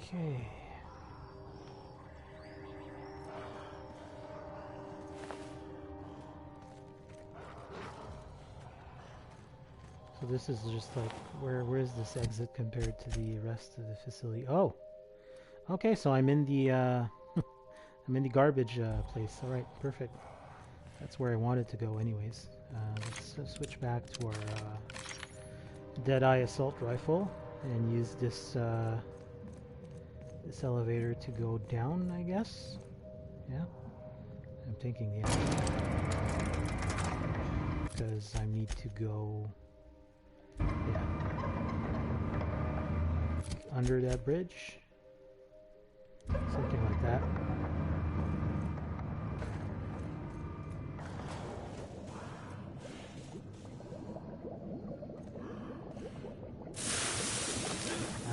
Okay. So this is just like, where is this exit compared to the rest of the facility? Oh! Okay, so I'm in the, I'm in the garbage place. Alright, perfect. That's where I wanted to go anyways. Let's switch back to our Deadeye Assault Rifle and use this, this elevator to go down, I guess? Yeah? I'm thinking, yeah. Because I need to go... yeah. Under that bridge? Something like that.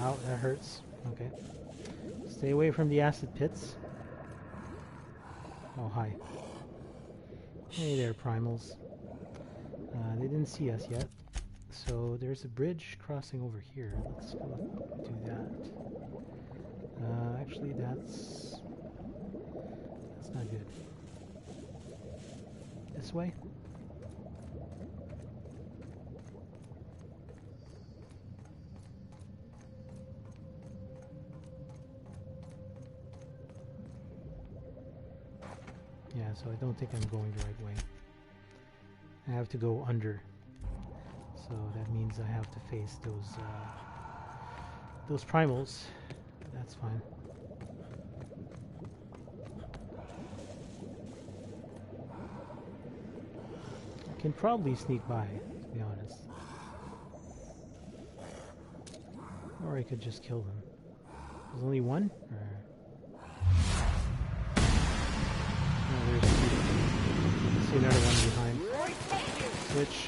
Ow, that hurts. Okay. Stay away from the acid pits. Oh, hi. Hey there, primals. They didn't see us yet. So there's a bridge crossing over here. Let's go do that. Actually, that's not good. This way? Yeah, so I don't think I'm going the right way. I have to go under. So that means I have to face those primals. That's fine. I can probably sneak by, to be honest. Or I could just kill them. There's only one? Or... no, there's two. I see another one behind. Switch.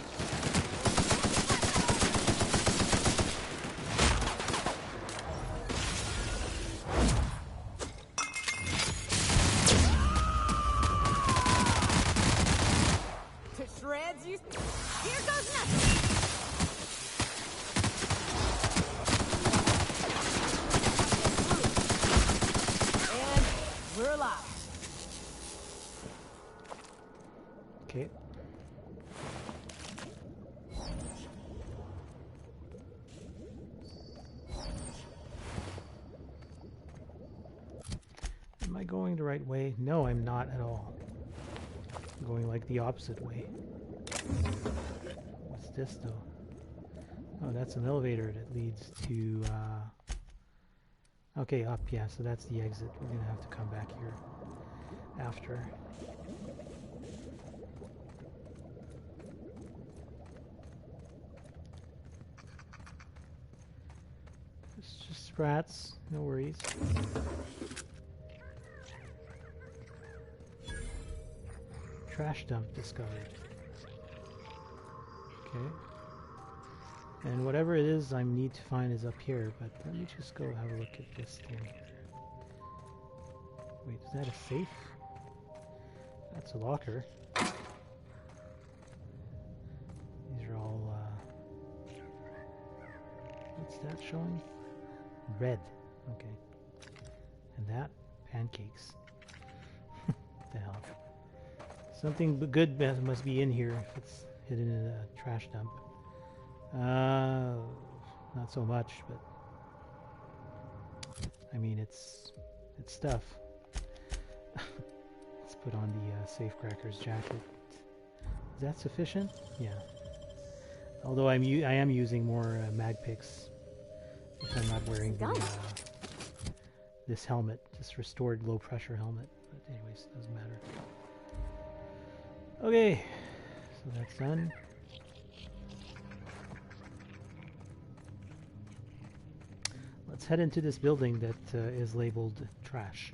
Okay. Am I going the right way? No, I'm not at all. I'm going like the opposite way. What's this though? Oh, that's an elevator that leads to... Okay, up, yeah, so that's the exit. We're gonna have to come back here after. It's just sprats, no worries. Trash dump discovered. Okay. And whatever it is I need to find is up here, but let me just go have a look at this thing here. Wait, is that a safe? That's a locker. These are all, what's that showing? Red. Okay. And that? Pancakes. What the hell? Something good must be in here if it's hidden in a trash dump. Not so much, but I mean it's stuff. Let's put on the safecracker's jacket. Is that sufficient? Yeah. Although I am using more mag picks if I'm not wearing the, this helmet, this restored low pressure helmet. But anyways, doesn't matter. Okay, so that's done. Let's head into this building that is labeled trash.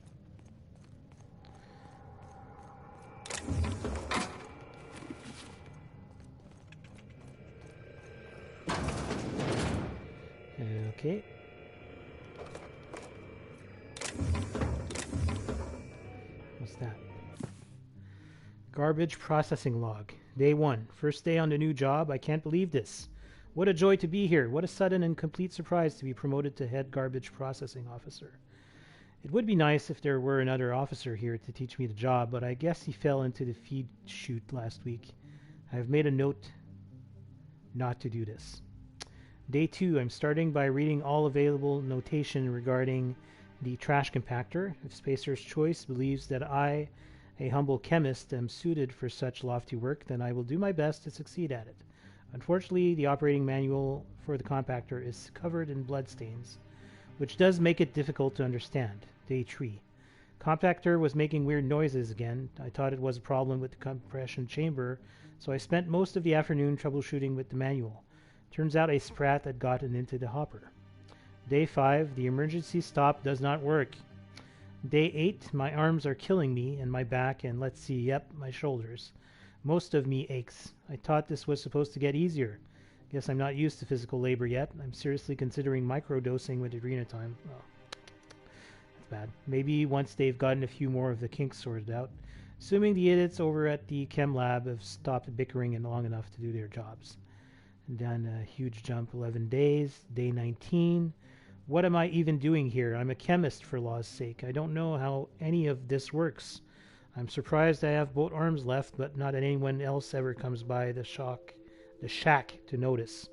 Okay. What's that? Garbage processing log. Day 1. First day on the new job. I can't believe this. What a joy to be here. What a sudden and complete surprise to be promoted to head garbage processing officer. It would be nice if there were another officer here to teach me the job, but I guess he fell into the feed chute last week. I have made a note not to do this. Day 2. I'm starting by reading all available notation regarding the trash compactor. If Spacer's Choice believes that I, a humble chemist, am suited for such lofty work, then I will do my best to succeed at it. Unfortunately, the operating manual for the compactor is covered in bloodstains, which does make it difficult to understand. Day 3. Compactor was making weird noises again. I thought it was a problem with the compression chamber, so I spent most of the afternoon troubleshooting with the manual. Turns out a sprat had gotten into the hopper. Day 5. The emergency stop does not work. Day 8. My arms are killing me, and my back, and let's see, yep, my shoulders. Most of me aches. I thought this was supposed to get easier. Guess I'm not used to physical labor yet. I'm seriously considering microdosing with arena time. Oh, that's bad. Maybe once they've gotten a few more of the kinks sorted out. Assuming the idiots over at the CHEM Lab have stopped bickering and long enough to do their jobs. And then a huge jump, 11 days. Day 19. What am I even doing here? I'm a chemist, for law's sake. I don't know how any of this works. I'm surprised I have both arms left, but not that anyone else ever comes by the shack to notice.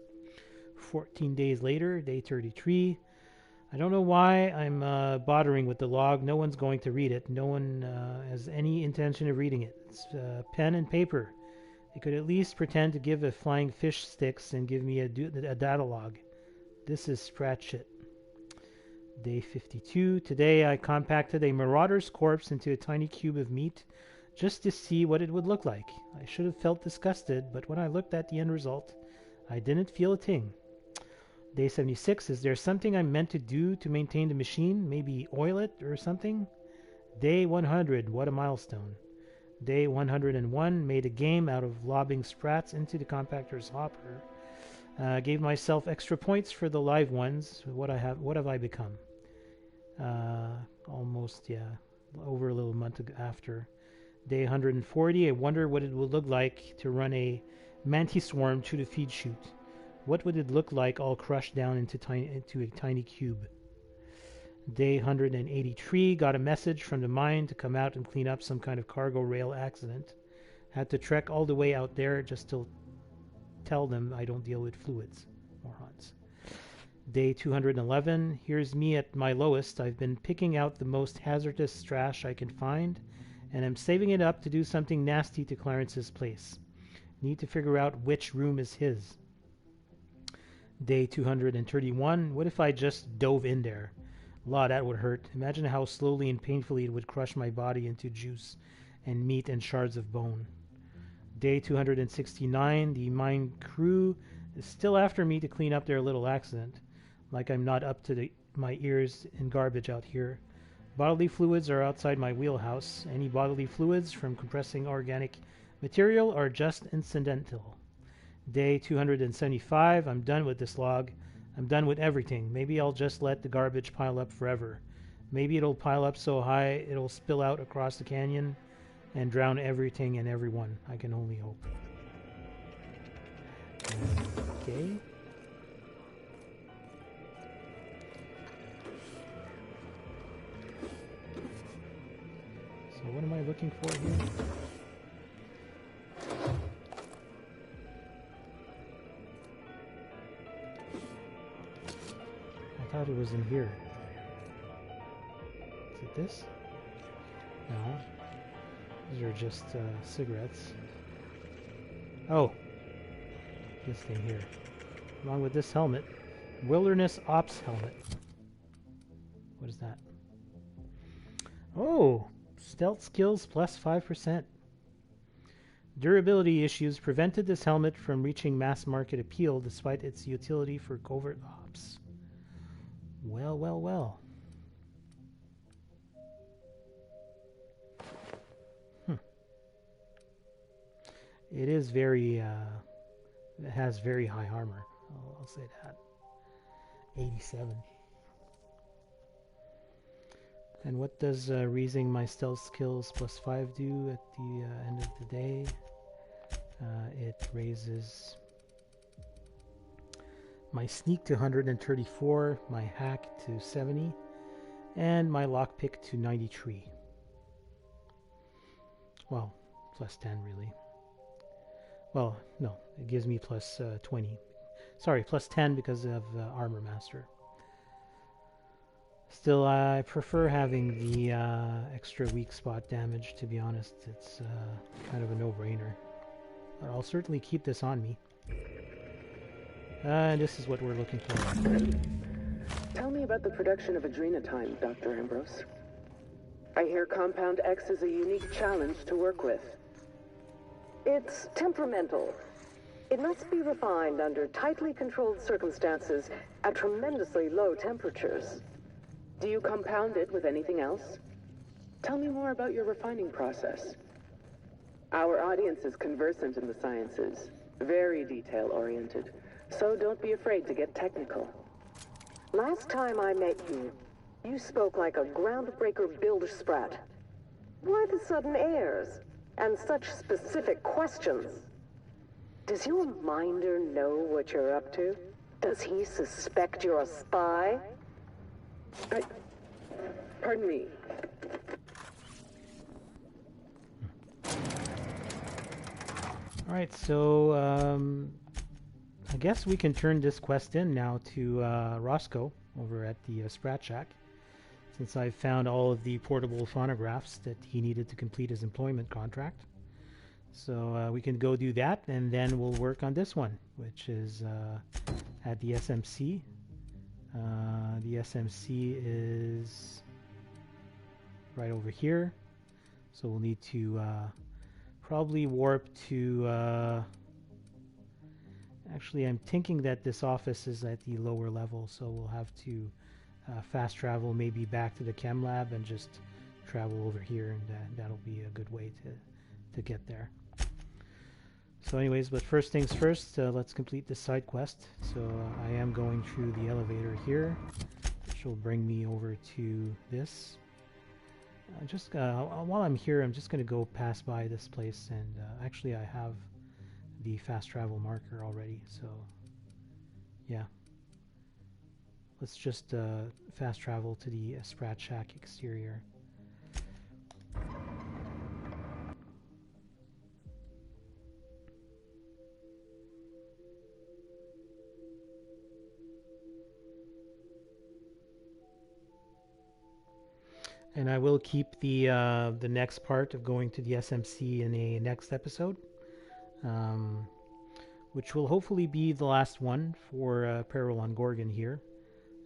14 days later, day 33. I don't know why I'm bothering with the log. No one's going to read it. No one has any intention of reading it. It's pen and paper. They could at least pretend to give a flying fish sticks and give me a data log. This is Sprat shit. Day 52. Today I compacted a marauder's corpse into a tiny cube of meat just to see what it would look like. I should have felt disgusted, but when I looked at the end result, I didn't feel a thing. Day 76. Is there something I'm meant to do to maintain the machine? Maybe oil it or something? Day 100. What a milestone. Day 101. Made a game out of lobbing sprats into the compactor's hopper. Gave myself extra points for the live ones. What have I become? Almost, yeah, over a little month after. Day 140. I wonder what it would look like to run a mantis swarm through the feed chute. What would it look like all crushed down into a tiny cube? Day 183. Got a message from the mine to come out and clean up some kind of cargo rail accident. Had to trek all the way out there just to tell them I don't deal with fluids. Morons. Day 211. Here's me at my lowest. I've been picking out the most hazardous trash I can find, and I'm saving it up to do something nasty to Clarence's place. Need to figure out which room is his. Day 231. What if I just dove in there? Law, that would hurt. Imagine how slowly and painfully it would crush my body into juice and meat and shards of bone. Day 269. The mine crew is still after me to clean up their little accident. Like I'm not up to my ears in garbage out here. Bodily fluids are outside my wheelhouse. Any bodily fluids from compressing organic material are just incidental. Day 275. I'm done with this log. I'm done with everything. Maybe I'll just let the garbage pile up forever. Maybe it'll pile up so high it'll spill out across the canyon and drown everything and everyone. I can only hope. Okay. So what am I looking for here? I thought it was in here. Is it this? No. These are just cigarettes. Oh. This thing here. Along with this helmet. Wilderness Ops helmet. What is that? Oh! Stealth skills plus 5%. Durability issues prevented this helmet from reaching mass market appeal despite its utility for covert ops. Well, well, well. It is very, it has very high armor. I'll say that. 87. And what does raising my stealth skills plus 5 do at the end of the day? It raises my sneak to 134, my hack to 70, and my lockpick to 93. Well, plus 10 really. Well, no, it gives me plus 20. Sorry, plus 10 because of Armor Master. Still, I prefer having the extra weak spot damage, to be honest. It's kind of a no-brainer. But I'll certainly keep this on me. This is what we're looking for. Tell me about the production of adrenotime, Dr. Ambrose. I hear Compound X is a unique challenge to work with. It's temperamental. It must be refined under tightly controlled circumstances at tremendously low temperatures. Do you compound it with anything else? Tell me more about your refining process. Our audience is conversant in the sciences, very detail-oriented, so don't be afraid to get technical. Last time I met you, you spoke like a groundbreaker builder Sprat. Why the sudden airs? And such specific questions? Does your minder know what you're up to? Does he suspect you're a spy? Pardon me. Alright, so I guess we can turn this quest in now to Roscoe over at the Sprat Shack, since I've found all of the portable phonographs that he needed to complete his employment contract. So we can go do that, and then we'll work on this one, which is at the SMC. The SMC is right over here, so we'll need to probably warp to actually I'm thinking that this office is at the lower level, so we'll have to fast travel maybe back to the CHEM Lab and just travel over here, and that'll be a good way to get there. So anyways, but first things first, let's complete this side quest. So I am going through the elevator here, which will bring me over to this. Just while I'm here, I'm just going to go pass by this place, and actually I have the fast travel marker already, so yeah. Let's just fast travel to the Sprat Shack exterior. And I will keep the next part of going to the SMC in a next episode. which will hopefully be the last one for Peril on Gorgon here.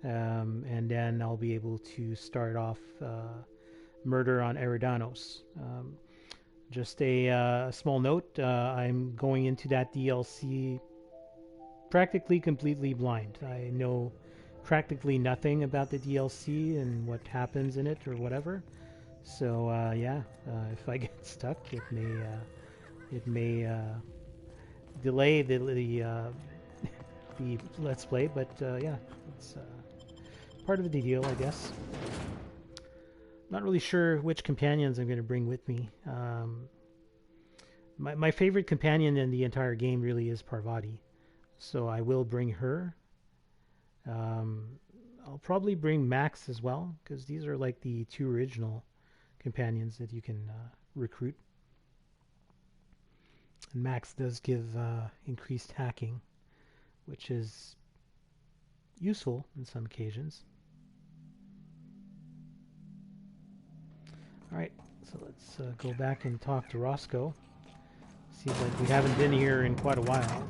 And then I'll be able to start off Murder on Eridanos. Just a small note, I'm going into that DLC practically completely blind. I know practically nothing about the DLC and what happens in it or whatever. So if I get stuck, it may delay the Let's Play, but it's part of the deal, I guess. Not really sure which companions I'm going to bring with me. My favorite companion in the entire game really is Parvati, so I will bring her. I'll probably bring Max as well, because these are like the two original companions that you can recruit. And Max does give increased hacking, which is useful in some occasions. Alright, so let's go back and talk to Roscoe. Seems like we haven't been here in quite a while.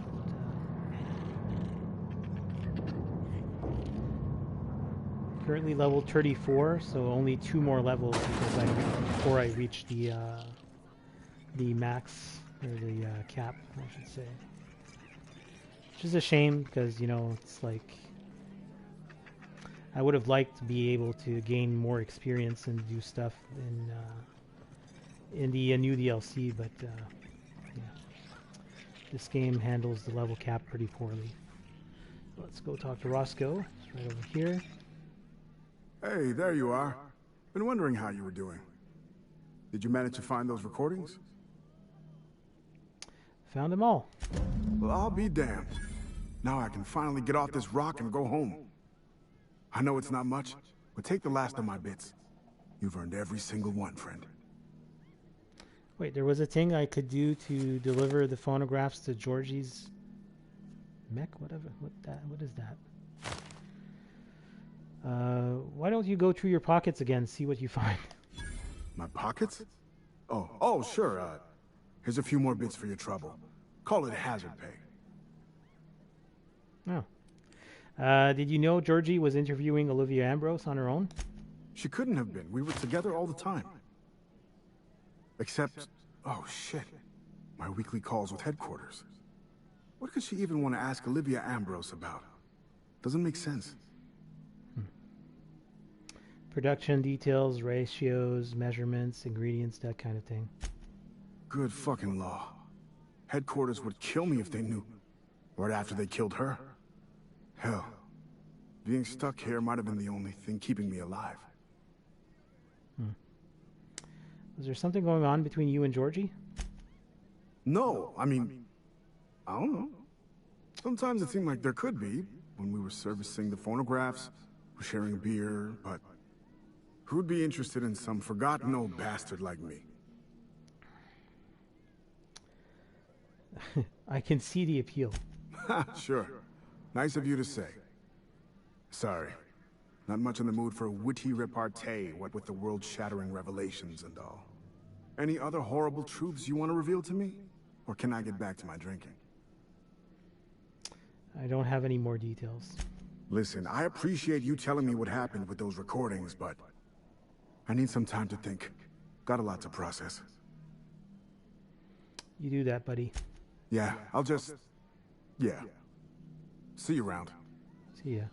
Currently level 34, so only 2 more levels before I reach the max, or the cap, I should say. Which is a shame, because, you know, it's like I would have liked to be able to gain more experience and do stuff in the new DLC, but this game handles the level cap pretty poorly. Let's go talk to Roscoe. It's right over here. Hey, there you are. Been wondering how you were doing. Did you manage to find those recordings? Found them all. Well, I'll be damned. Now I can finally get off this rock and go home. I know it's not much, but take the last of my bits. You've earned every single one, friend. Wait, there was a thing I could do to deliver the phonographs to Georgie's mech? Whatever. What is that? Why don't you go through your pockets again, see what you find? My pockets? Oh, sure. Here's a few more bits for your trouble. Call it hazard pay. Oh. Did you know Georgie was interviewing Olivia Ambrose on her own? She couldn't have been. We were together all the time. Except, oh shit, my weekly calls with headquarters. What could she even want to ask Olivia Ambrose about? Doesn't make sense. Production details, ratios, measurements, ingredients, that kind of thing. Good fucking law. Headquarters would kill me if they knew. Right after they killed her. Hell, being stuck here might have been the only thing keeping me alive. Was there something going on between you and Georgie? No, I mean, I don't know. Sometimes it seemed like there could be, when we were servicing the phonographs, or sharing a beer, but who'd be interested in some forgotten old bastard like me? I can see the appeal. Sure. Nice of you to say. Sorry. Not much in the mood for witty repartee, what with the world-shattering revelations and all. Any other horrible truths you want to reveal to me? Or can I get back to my drinking? I don't have any more details. Listen, I appreciate you telling me what happened with those recordings, but I need some time to think. Got a lot to process. You do that, buddy. Yeah, I'll just... Yeah. See you around. See ya.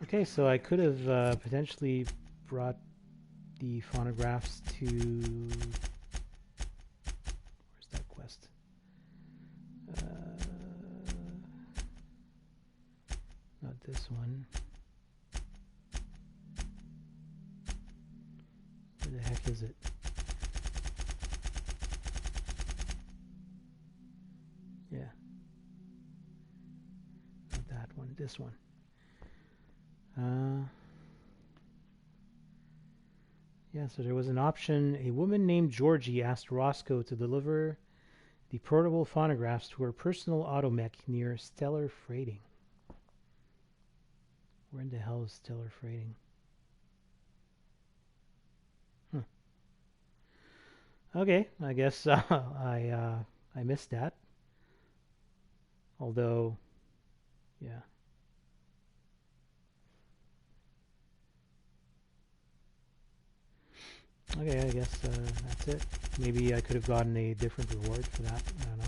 Okay, so I could have potentially brought the phonographs to... Where's that quest? Not this one. Where the heck is it? Yeah. Not that one, this one. Yeah, so there was an option. A woman named Georgie asked Roscoe to deliver the portable phonographs to her personal automech near Stellar Freighting. Where in the hell is Stellar Freighting? Okay, I guess I missed that. Although, yeah. Okay, I guess that's it. Maybe I could have gotten a different reward for that. I don't know.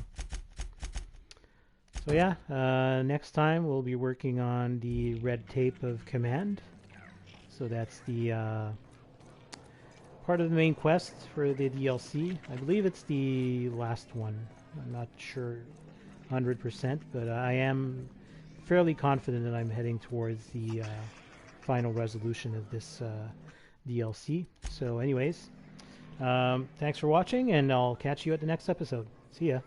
So yeah, next time we'll be working on the red tape of command. So that's the part of the main quest for the DLC. I believe it's the last one. I'm not sure 100%, but I am fairly confident that I'm heading towards the final resolution of this DLC. So anyways, thanks for watching, and I'll catch you at the next episode. See ya.